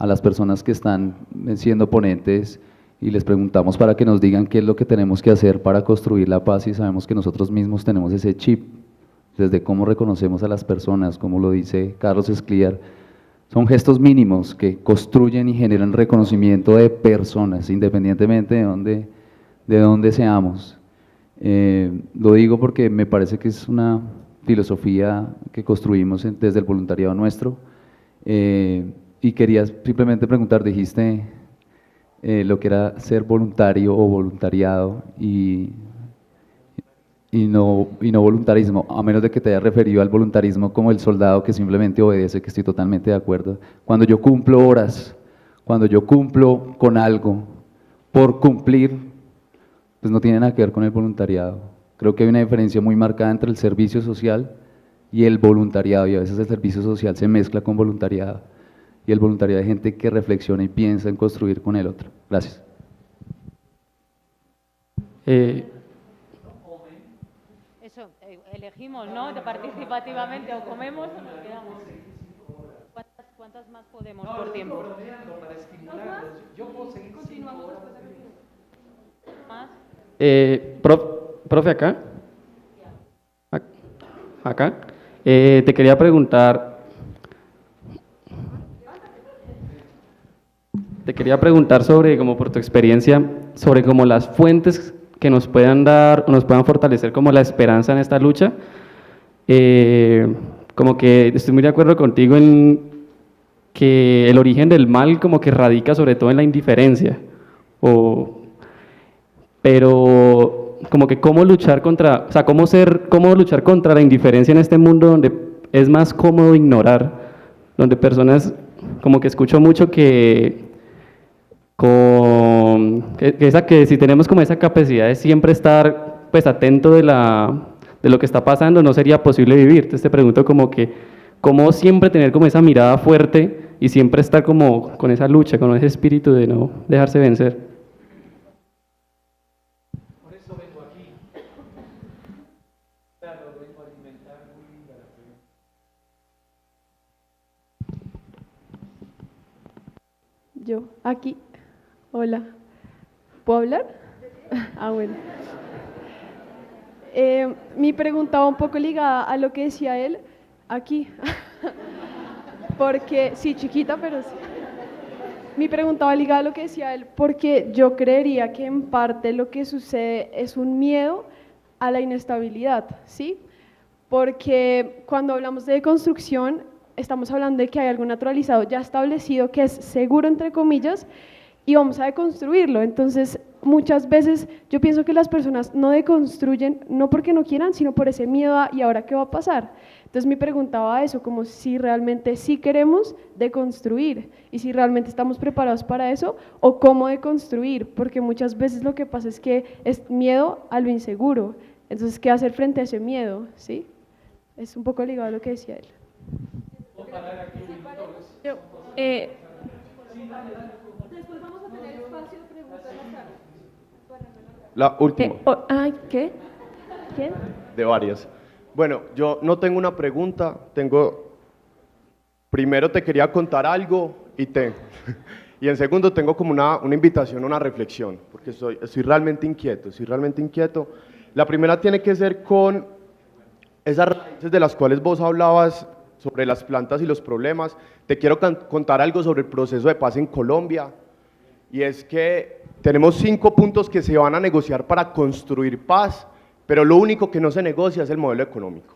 a las personas que están siendo ponentes y les preguntamos para que nos digan qué es lo que tenemos que hacer para construir la paz y sabemos que nosotros mismos tenemos ese chip, desde cómo reconocemos a las personas, como lo dice Carlos Escliar, son gestos mínimos que construyen y generan reconocimiento de personas, independientemente de dónde seamos. Lo digo porque me parece que es una filosofía que construimos desde el voluntariado nuestro, y quería simplemente preguntar, dijiste lo que era ser voluntario o voluntariado y no voluntarismo, a menos de que te hayas referido al voluntarismo como el soldado que simplemente obedece, que estoy totalmente de acuerdo. Cuando yo cumplo horas, cuando yo cumplo con algo por cumplir, pues no tiene nada que ver con el voluntariado. Creo que hay una diferencia muy marcada entre el servicio social y el voluntariado, y a veces el servicio social se mezcla con voluntariado, y el voluntariado de gente que reflexiona y piensa en construir con el otro. Gracias. Eso, elegimos, ¿no? Participativamente, o comemos o nos quedamos. ¿Cuántas más podemos por tiempo? ¿Más? Profe, acá. Acá. Te quería preguntar sobre, como por tu experiencia, sobre como las fuentes que nos puedan dar o nos puedan fortalecer como la esperanza en esta lucha. Como que estoy muy de acuerdo contigo en que el origen del mal como que radica sobre todo en la indiferencia, pero como que cómo luchar contra, o sea, cómo luchar contra la indiferencia en este mundo donde es más cómodo ignorar, donde personas, como que escucho mucho que si tenemos como esa capacidad de siempre estar pues atento de lo que está pasando, no sería posible vivir. Entonces te pregunto como que cómo siempre tener como esa mirada fuerte y siempre estar como con esa lucha, con ese espíritu de no dejarse vencer. Por eso vengo aquí. Claro, vengo a alimentar muy linda la pregunta. Yo, aquí. Hola. ¿Puedo hablar? Ah, bueno. Mi pregunta va un poco ligada a lo que decía él, aquí. Porque, sí, chiquita, pero sí. Mi pregunta va ligada a lo que decía él, porque yo creería que en parte lo que sucede es un miedo a la inestabilidad, ¿sí? Porque cuando hablamos de deconstrucción, estamos hablando de que hay algo naturalizado ya establecido que es seguro, entre comillas, y vamos a deconstruirlo. Entonces, muchas veces yo pienso que las personas no deconstruyen, no porque no quieran, sino por ese miedo a ¿y ahora qué va a pasar? Entonces me preguntaba eso, como si realmente sí queremos deconstruir y si realmente estamos preparados para eso o cómo deconstruir, porque muchas veces lo que pasa es que es miedo a lo inseguro. Entonces, ¿qué hacer frente a ese miedo? ¿Sí? Es un poco ligado a lo que decía él. Después vamos a tener espacio de preguntas más tarde. La última. ¿Qué? ¿Quién? De varias. Bueno, yo no tengo una pregunta, primero te quería contar algo y en segundo tengo como una invitación, una reflexión, porque estoy realmente inquieto, La primera tiene que ser con esas raíces de las cuales vos hablabas sobre las plantas y los problemas. Te quiero contar algo sobre el proceso de paz en Colombia, y es que tenemos 5 puntos que se van a negociar para construir paz, pero lo único que no se negocia es el modelo económico.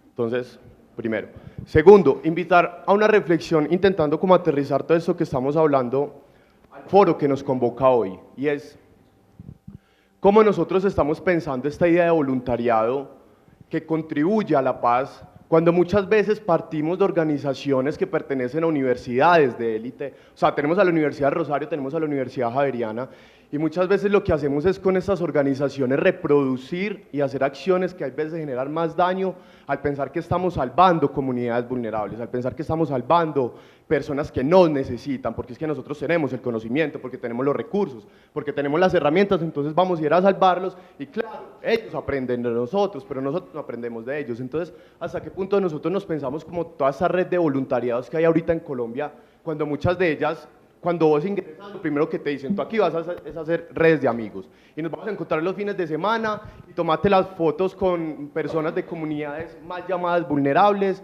Entonces, primero. Segundo, invitar a una reflexión intentando como aterrizar todo esto que estamos hablando al foro que nos convoca hoy, y es cómo nosotros estamos pensando esta idea de voluntariado que contribuye a la paz, cuando muchas veces partimos de organizaciones que pertenecen a universidades de élite. O sea, tenemos a la Universidad de Rosario, tenemos a la Universidad Javeriana, y muchas veces lo que hacemos es con estas organizaciones reproducir y hacer acciones que a veces generan más daño al pensar que estamos salvando comunidades vulnerables, al pensar que estamos salvando personas que nos necesitan, porque es que nosotros tenemos el conocimiento, porque tenemos los recursos, porque tenemos las herramientas, entonces vamos a ir a salvarlos, y claro, ellos aprenden de nosotros, pero nosotros no aprendemos de ellos. Entonces, ¿hasta qué punto nosotros nos pensamos como toda esa red de voluntariados que hay ahorita en Colombia cuando muchas de ellas, cuando vos ingresas, lo primero que te dicen, tú aquí vas a hacer redes de amigos, y nos vamos a encontrar los fines de semana, y tomate las fotos con personas de comunidades más llamadas vulnerables,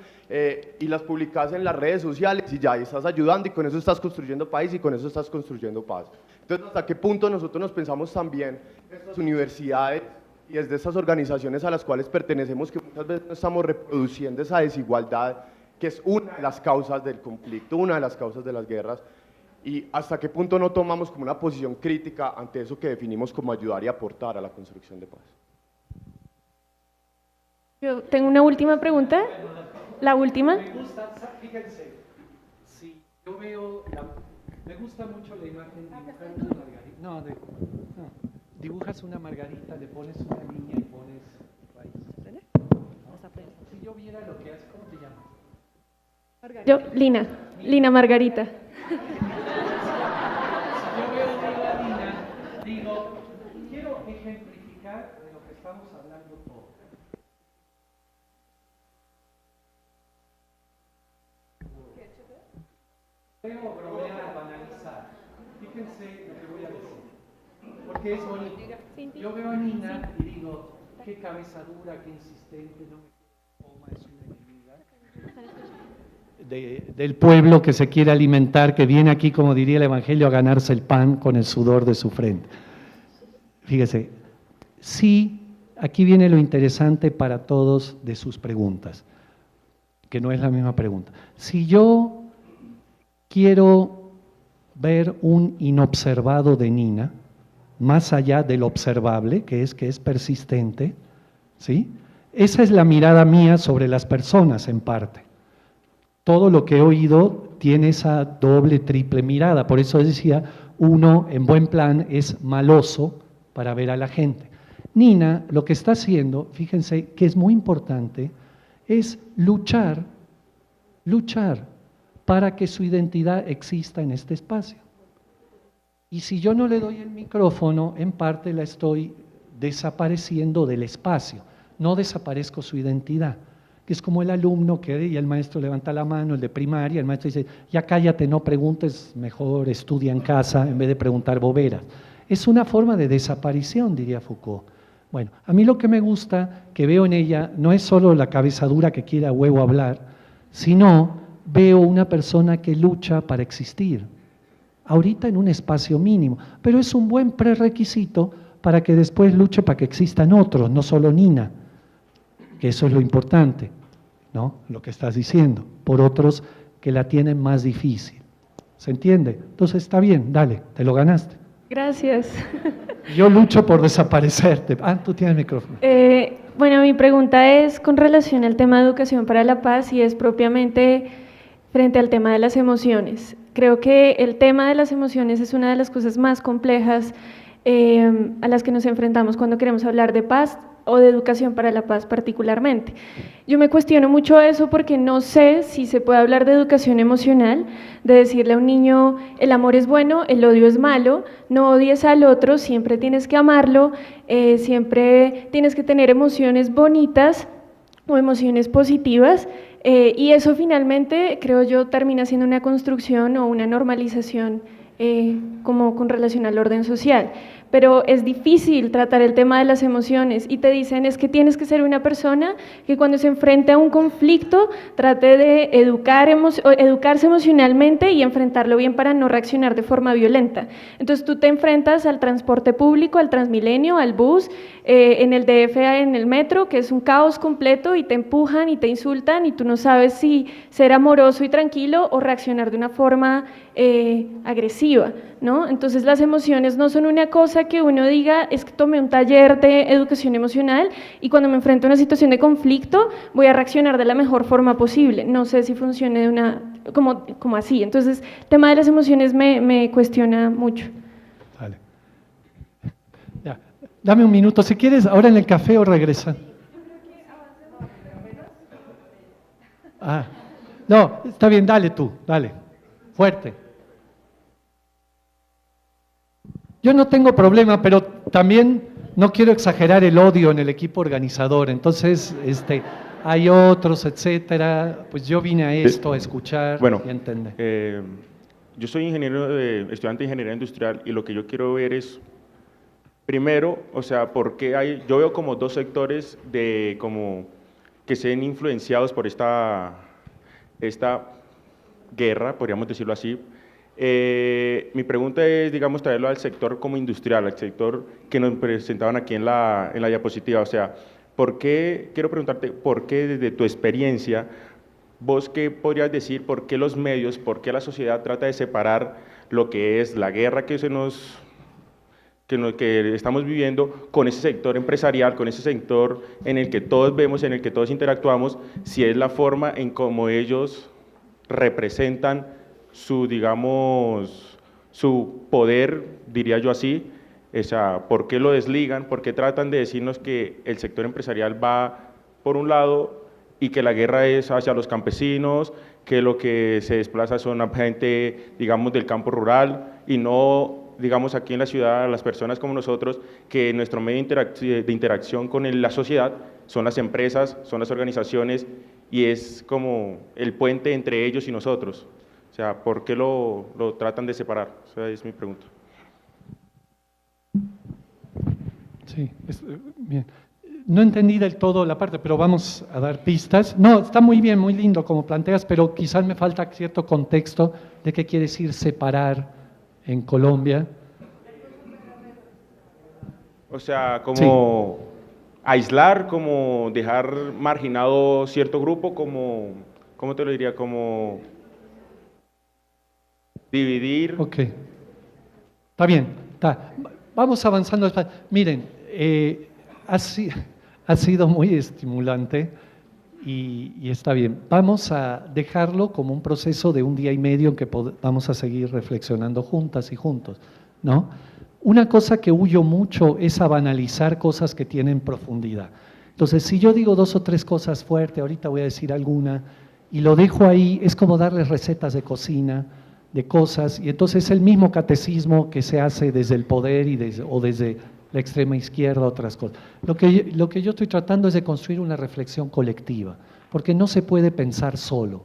y las publicas en las redes sociales, y ya, y estás ayudando, y con eso estás construyendo país, y con eso estás construyendo paz. Entonces, ¿hasta qué punto nosotros nos pensamos también en estas universidades y desde estas organizaciones a las cuales pertenecemos, que muchas veces no estamos reproduciendo esa desigualdad, que es una de las causas del conflicto, una de las causas de las guerras, y hasta qué punto no tomamos como una posición crítica ante eso que definimos como ayudar y aportar a la construcción de paz? Yo tengo una última pregunta. La última. Me gusta, fíjense, sí, yo veo, me gusta mucho la imagen de dibujar una margarita. No, dibujas una margarita, le pones una niña y pones raíces. Si yo viera lo que haces, ¿cómo te llamas? Yo, Lina Margarita. Si yo veo a Lina, digo, quiero ejemplificar de lo que estamos hablando todos. Veo bromear, banalizar. Fíjense lo que voy a decir, porque es bonito. Yo veo a Nina y digo, qué cabeza dura, qué insistente, no me coma, es una enemiga del pueblo que se quiere alimentar, que viene aquí, como diría el Evangelio, a ganarse el pan con el sudor de su frente. Fíjese, sí, aquí viene lo interesante para todos de sus preguntas, que no es la misma pregunta. Si yo quiero ver un inobservado de Nina, más allá del observable, que es persistente, ¿sí? Esa es la mirada mía sobre las personas en parte. Todo lo que he oído tiene esa doble, triple mirada, por eso decía, uno en buen plan es maloso para ver a la gente. Nina lo que está haciendo, fíjense que es muy importante, es luchar para que su identidad exista en este espacio. Y si yo no le doy el micrófono, en parte la estoy desapareciendo del espacio, no desaparezco su identidad, que es como el alumno que y el maestro levanta la mano, el de primaria, el maestro dice, ya cállate, no preguntes, mejor estudia en casa en vez de preguntar boberas. Es una forma de desaparición, diría Foucault. Bueno, a mí lo que me gusta, que veo en ella, no es solo la cabeza dura que quiere a huevo hablar, sino veo una persona que lucha para existir, ahorita en un espacio mínimo, pero es un buen prerequisito para que después luche para que existan otros, no solo Nina, que eso es lo importante, ¿no? Lo que estás diciendo, por otros que la tienen más difícil. ¿Se entiende? Entonces está bien, dale, te lo ganaste. Gracias. Yo lucho por desaparecerte. Tú tienes el micrófono. Bueno, mi pregunta es con relación al tema de educación para la paz y es propiamente frente al tema de las emociones. Creo que el tema de las emociones es una de las cosas más complejas a las que nos enfrentamos cuando queremos hablar de paz o de educación para la paz particularmente. Yo me cuestiono mucho eso porque no sé si se puede hablar de educación emocional, de decirle a un niño, el amor es bueno, el odio es malo, no odies al otro, siempre tienes que amarlo, siempre tienes que tener emociones bonitas o emociones positivas, y eso finalmente, creo yo, termina siendo una construcción o una normalización como con relación al orden social. Pero es difícil tratar el tema de las emociones y te dicen es que tienes que ser una persona que cuando se enfrente a un conflicto trate de educarse emocionalmente y enfrentarlo bien para no reaccionar de forma violenta. Entonces tú te enfrentas al transporte público, al Transmilenio, al bus, en el DF, en el metro, que es un caos completo y te empujan y te insultan y tú no sabes si ser amoroso y tranquilo o reaccionar de una forma agresiva, ¿no? Entonces las emociones no son una cosa que uno diga, es que tomé un taller de educación emocional y cuando me enfrento a una situación de conflicto voy a reaccionar de la mejor forma posible. No sé si funcione de como así. Entonces el tema de las emociones me cuestiona mucho. Vale. Ya. Dame un minuto, si quieres, ahora en el café o regresa. No, está bien, dale tú, dale, fuerte. Yo no tengo problema, pero también no quiero exagerar el odio en el equipo organizador, entonces, hay otros, etcétera. Pues yo vine a esto, a escuchar Bueno, y a entender. yo soy estudiante de ingeniería industrial y lo que yo quiero ver es, primero, o sea, por qué yo veo como dos sectores que se ven influenciados por esta guerra, podríamos decirlo así. Mi pregunta es, digamos, traerlo al sector como industrial, al sector que nos presentaban aquí en la diapositiva. O sea, quiero preguntarte, ¿por qué desde tu experiencia, vos qué podrías decir, por qué los medios, por qué la sociedad trata de separar lo que es la guerra que estamos viviendo con ese sector empresarial, con ese sector en el que todos vemos, en el que todos interactuamos, si es la forma en cómo ellos representan digamos, su poder, diría yo así? O sea, ¿por qué lo desligan? ¿Por qué tratan de decirnos que el sector empresarial va por un lado y que la guerra es hacia los campesinos, que lo que se desplaza son a gente, digamos, del campo rural y no, digamos, aquí en la ciudad, las personas como nosotros, que nuestro medio de interacción con la sociedad son las empresas, son las organizaciones y es como el puente entre ellos y nosotros? O sea, ¿por qué lo tratan de separar? O sea, es mi pregunta. Sí, bien. No entendí del todo la parte, pero vamos a dar pistas. No, está muy bien, muy lindo como planteas, pero quizás me falta cierto contexto de qué quiere decir separar en Colombia. O sea, como aislar, como dejar marginado cierto grupo, como, ¿cómo te lo diría? Como dividir. Ok, está bien, está. Vamos avanzando. Miren, ha sido muy estimulante y está bien. Vamos a dejarlo como un proceso de un día y medio en que vamos a seguir reflexionando juntas y juntos, ¿no? Una cosa que huyo mucho es a banalizar cosas que tienen profundidad. Entonces, si yo digo 2 o 3 cosas fuertes, ahorita voy a decir alguna, y lo dejo ahí, es como darles recetas de cocina, de cosas, y entonces es el mismo catecismo que se hace desde el poder o desde la extrema izquierda, otras cosas. Lo que yo estoy tratando es de construir una reflexión colectiva, porque no se puede pensar solo.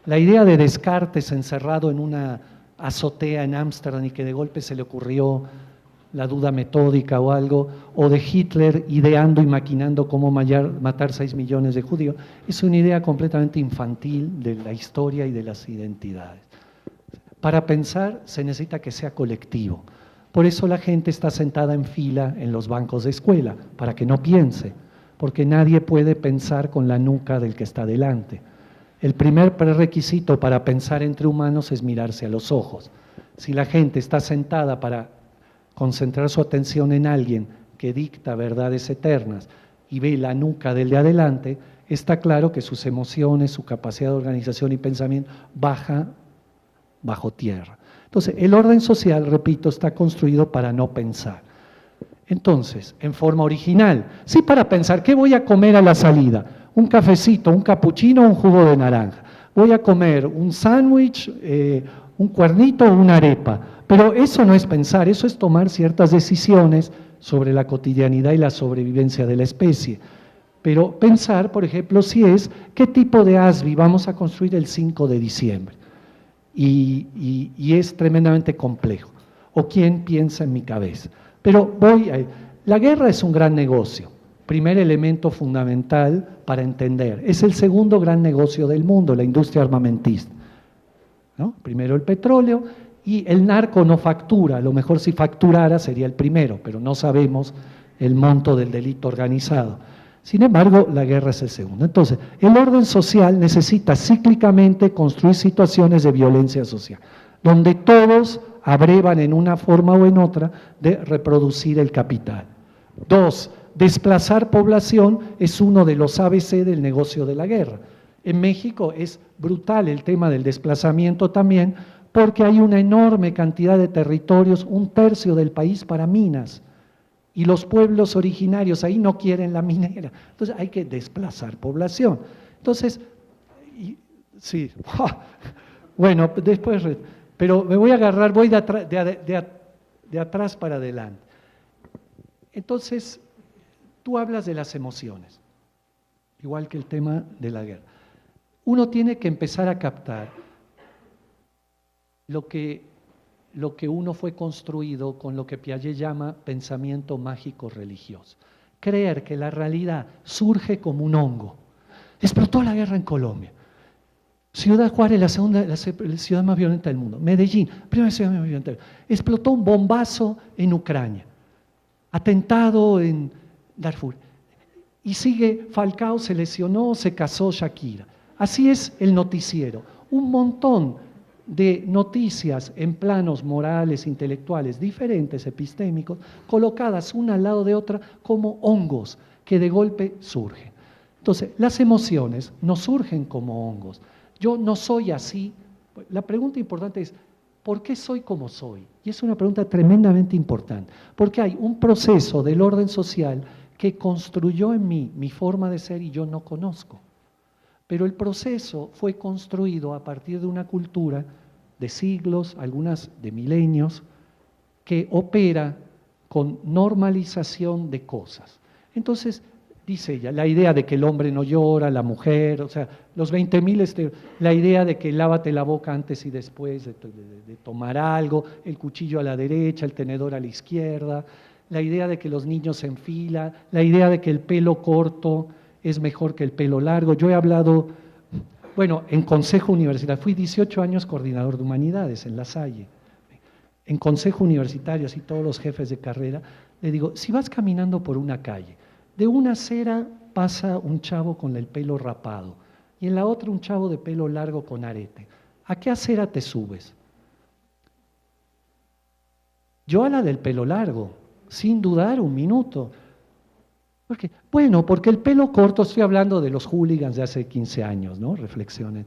La idea de Descartes encerrado en una azotea en Ámsterdam y que de golpe se le ocurrió la duda metódica o algo, o de Hitler ideando y maquinando cómo matar 6 millones de judíos, es una idea completamente infantil de la historia y de las identidades. Para pensar se necesita que sea colectivo. Por eso la gente está sentada en fila en los bancos de escuela, para que no piense, porque nadie puede pensar con la nuca del que está delante. El primer prerequisito para pensar entre humanos es mirarse a los ojos. Si la gente está sentada para concentrar su atención en alguien que dicta verdades eternas y ve la nuca del de adelante, está claro que sus emociones, su capacidad de organización y pensamiento baja bajo tierra. Entonces, el orden social, repito, está construido para no pensar. Entonces, en forma original, sí para pensar, ¿qué voy a comer a la salida? Un cafecito, un capuchino, un jugo de naranja. Voy a comer un sándwich, un cuernito o una arepa. Pero eso no es pensar, eso es tomar ciertas decisiones sobre la cotidianidad y la sobrevivencia de la especie. Pero pensar, por ejemplo, si es qué tipo de ASBI vamos a construir el 5 de diciembre. Y es tremendamente complejo. ¿O quién piensa en mi cabeza? Pero la guerra es un gran negocio, primer elemento fundamental para entender. Es el segundo gran negocio del mundo, la industria armamentista, ¿no? Primero el petróleo y el narco no factura, a lo mejor si facturara sería el primero, pero no sabemos el monto del delito organizado. Sin embargo, la guerra es el segundo. Entonces, el orden social necesita cíclicamente construir situaciones de violencia social, donde todos abrevan en una forma o en otra de reproducir el capital. 2, desplazar población es uno de los ABC del negocio de la guerra. En México es brutal el tema del desplazamiento también, porque hay una enorme cantidad de territorios, 1/3 del país para minas. Y los pueblos originarios ahí no quieren la minera, entonces hay que desplazar población. Entonces, sí, bueno, después, pero me voy a agarrar, voy de atrás para adelante. Entonces, tú hablas de las emociones. igual que el tema de la guerra. Uno tiene que empezar a captar lo que uno fue construido con lo que Piaget llama pensamiento mágico religioso. Creer que la realidad surge como un hongo. Explotó la guerra en Colombia. Ciudad Juárez, la ciudad más violenta del mundo. Medellín, primera ciudad más violenta del mundo. Explotó un bombazo en Ucrania. Atentado en Darfur. Y sigue, Falcao se lesionó, se casó Shakira. Así es el noticiero. Un montón de noticias en planos morales, intelectuales, diferentes, epistémicos, colocadas una al lado de otra como hongos que de golpe surgen. Entonces, las emociones no surgen como hongos. Yo no soy así. La pregunta importante es, ¿por qué soy como soy? Y es una pregunta tremendamente importante, porque hay un proceso del orden social que construyó en mí mi forma de ser y yo no conozco. Pero el proceso fue construido a partir de una cultura de siglos, algunas de milenios, que opera con normalización de cosas. Entonces, dice ella, la idea de que el hombre no llora, la mujer, o sea, los 20.000, la idea de que lávate la boca antes y después de tomar algo, el cuchillo a la derecha, el tenedor a la izquierda, la idea de que los niños en fila, la idea de que el pelo corto es mejor que el pelo largo. Yo he hablado, bueno, en consejo universitario, fui 18 años coordinador de humanidades en La Salle. En consejo universitario, así todos los jefes de carrera, le digo, si vas caminando por una calle, de una acera pasa un chavo con el pelo rapado y en la otra un chavo de pelo largo con arete. ¿A qué acera te subes? Yo a la del pelo largo, sin dudar un minuto. ¿Por qué? Bueno, porque el pelo corto, estoy hablando de los hooligans de hace 15 años, ¿no? Reflexiones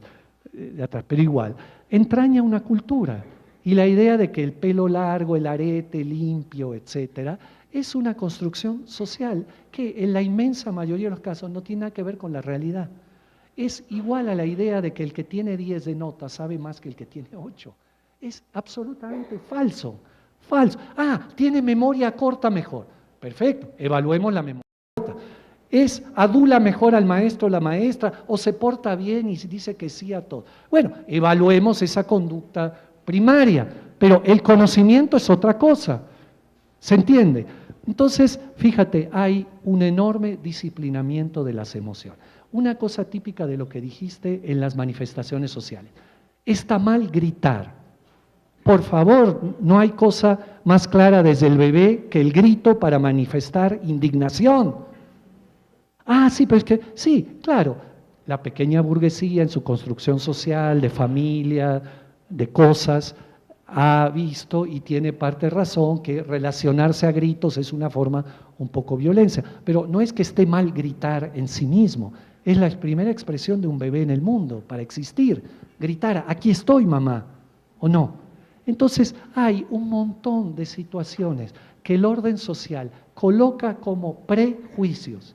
de atrás, pero igual, entraña una cultura. Y la idea de que el pelo largo, el arete limpio, etcétera, es una construcción social que en la inmensa mayoría de los casos no tiene nada que ver con la realidad. Es igual a la idea de que el que tiene 10 de nota sabe más que el que tiene 8. Es absolutamente falso, falso. Ah, tiene memoria corta mejor. Perfecto, evaluemos la memoria corta. ¿Adula mejor al maestro o la maestra o se porta bien y dice que sí a todo? Bueno, evaluemos esa conducta primaria, pero el conocimiento es otra cosa. ¿Se entiende? Entonces, fíjate, hay un enorme disciplinamiento de las emociones. Una cosa típica de lo que dijiste en las manifestaciones sociales. Está mal gritar. Por favor, no hay cosa más clara desde el bebé que el grito para manifestar indignación. Ah, sí, pero es que, sí, claro, la pequeña burguesía en su construcción social, de familia, de cosas, ha visto y tiene parte de razón que relacionarse a gritos es una forma un poco violencia, pero no es que esté mal gritar en sí mismo, es la primera expresión de un bebé en el mundo para existir, gritar, aquí estoy mamá, o no. Entonces hay un montón de situaciones que el orden social coloca como prejuicios,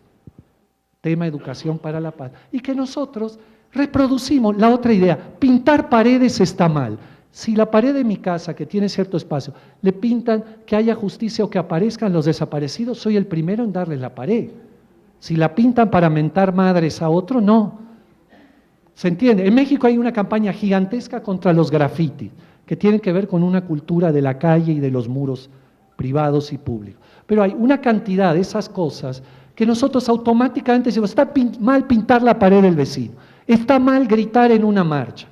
tema educación para la paz, y que nosotros reproducimos la otra idea, pintar paredes está mal. Si la pared de mi casa, que tiene cierto espacio, le pintan que haya justicia o que aparezcan los desaparecidos, soy el primero en darles la pared. Si la pintan para mentar madres a otro, no. ¿Se entiende? En México hay una campaña gigantesca contra los grafitis, que tienen que ver con una cultura de la calle y de los muros privados y públicos. Pero hay una cantidad de esas cosas que nosotros automáticamente decimos, está mal pintar la pared del vecino, está mal gritar en una marcha,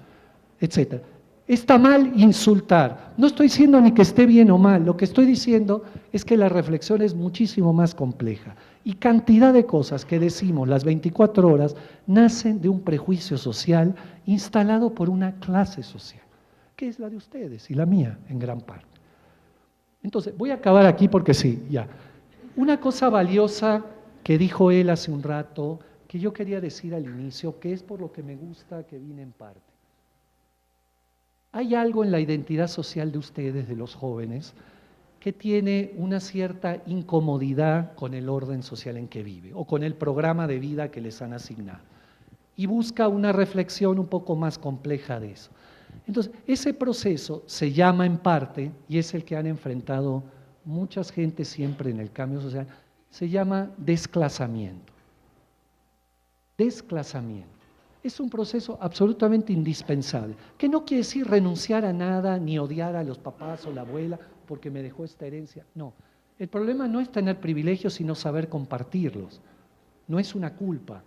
etcétera. Está mal insultar. No estoy diciendo ni que esté bien o mal, lo que estoy diciendo es que la reflexión es muchísimo más compleja. Y cantidad de cosas que decimos las 24 horas nacen de un prejuicio social instalado por una clase social, que es la de ustedes y la mía en gran parte. Entonces, voy a acabar aquí porque sí, ya. Una cosa valiosa que dijo él hace un rato, que yo quería decir al inicio, que es por lo que me gusta que vine en parte. Hay algo en la identidad social de ustedes, de los jóvenes, que tiene una cierta incomodidad con el orden social en que vive o con el programa de vida que les han asignado y busca una reflexión un poco más compleja de eso. Entonces, ese proceso se llama en parte, y es el que han enfrentado muchas gentes siempre en el cambio social, se llama desclasamiento. desclasamiento. Es un proceso absolutamente indispensable, que no quiere decir renunciar a nada, ni odiar a los papás o la abuela porque me dejó esta herencia. No, el problema no es tener privilegios, sino saber compartirlos. No es una culpa,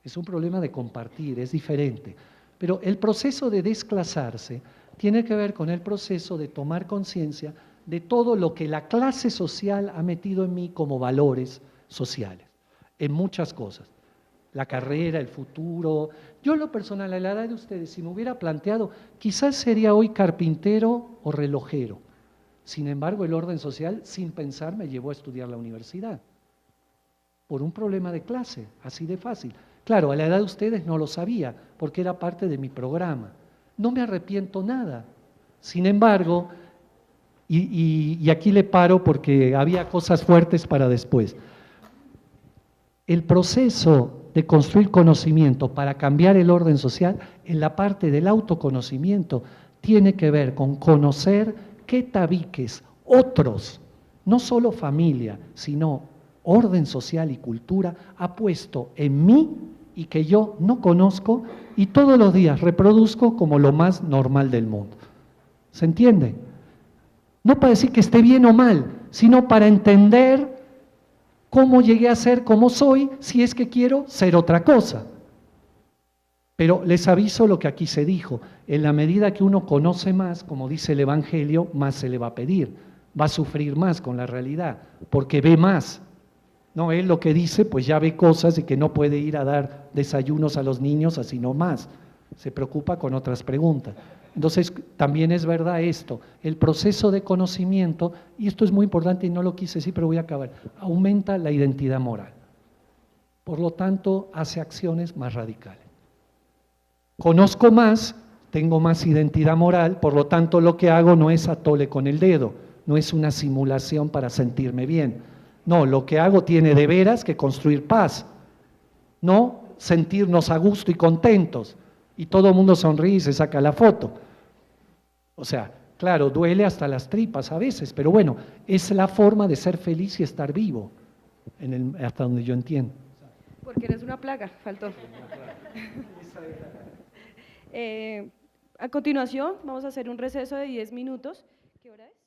es un problema de compartir, es diferente. Pero el proceso de desclasarse tiene que ver con el proceso de tomar conciencia de todo lo que la clase social ha metido en mí como valores sociales, en muchas cosas. La carrera, el futuro. Yo en lo personal, a la edad de ustedes, si me hubiera planteado, quizás sería hoy carpintero o relojero. Sin embargo, el orden social, sin pensar, me llevó a estudiar la universidad. Por un problema de clase, así de fácil. Claro, a la edad de ustedes no lo sabía, porque era parte de mi programa. No me arrepiento nada. Sin embargo, y aquí le paro porque había cosas fuertes para después. El proceso de construir conocimiento para cambiar el orden social, en la parte del autoconocimiento, tiene que ver con conocer qué tabiques otros, no solo familia, sino orden social y cultura, ha puesto en mí y que yo no conozco y todos los días reproduzco como lo más normal del mundo. ¿Se entiende? No para decir que esté bien o mal, sino para entender cómo llegué a ser como soy, si es que quiero ser otra cosa. Pero les aviso lo que aquí se dijo, en la medida que uno conoce más, como dice el Evangelio, más se le va a pedir, va a sufrir más con la realidad, porque ve más. No, él lo que dice, pues ya ve cosas y que no puede ir a dar desayunos a los niños, así no más. Se preocupa con otras preguntas. Entonces, también es verdad esto, el proceso de conocimiento, y esto es muy importante y no lo quise decir, pero voy a acabar, aumenta la identidad moral. Por lo tanto, hace acciones más radicales. Conozco más, tengo más identidad moral, por lo tanto, lo que hago no es atole con el dedo, no es una simulación para sentirme bien. No, lo que hago tiene de veras que construir paz, no sentirnos a gusto y contentos. Y todo el mundo sonríe y se saca la foto. O sea, claro, duele hasta las tripas a veces, pero bueno, es la forma de ser feliz y estar vivo, hasta donde yo entiendo. Porque eres una plaga, faltó. A continuación, vamos a hacer un receso de 10 minutos. ¿Qué hora es?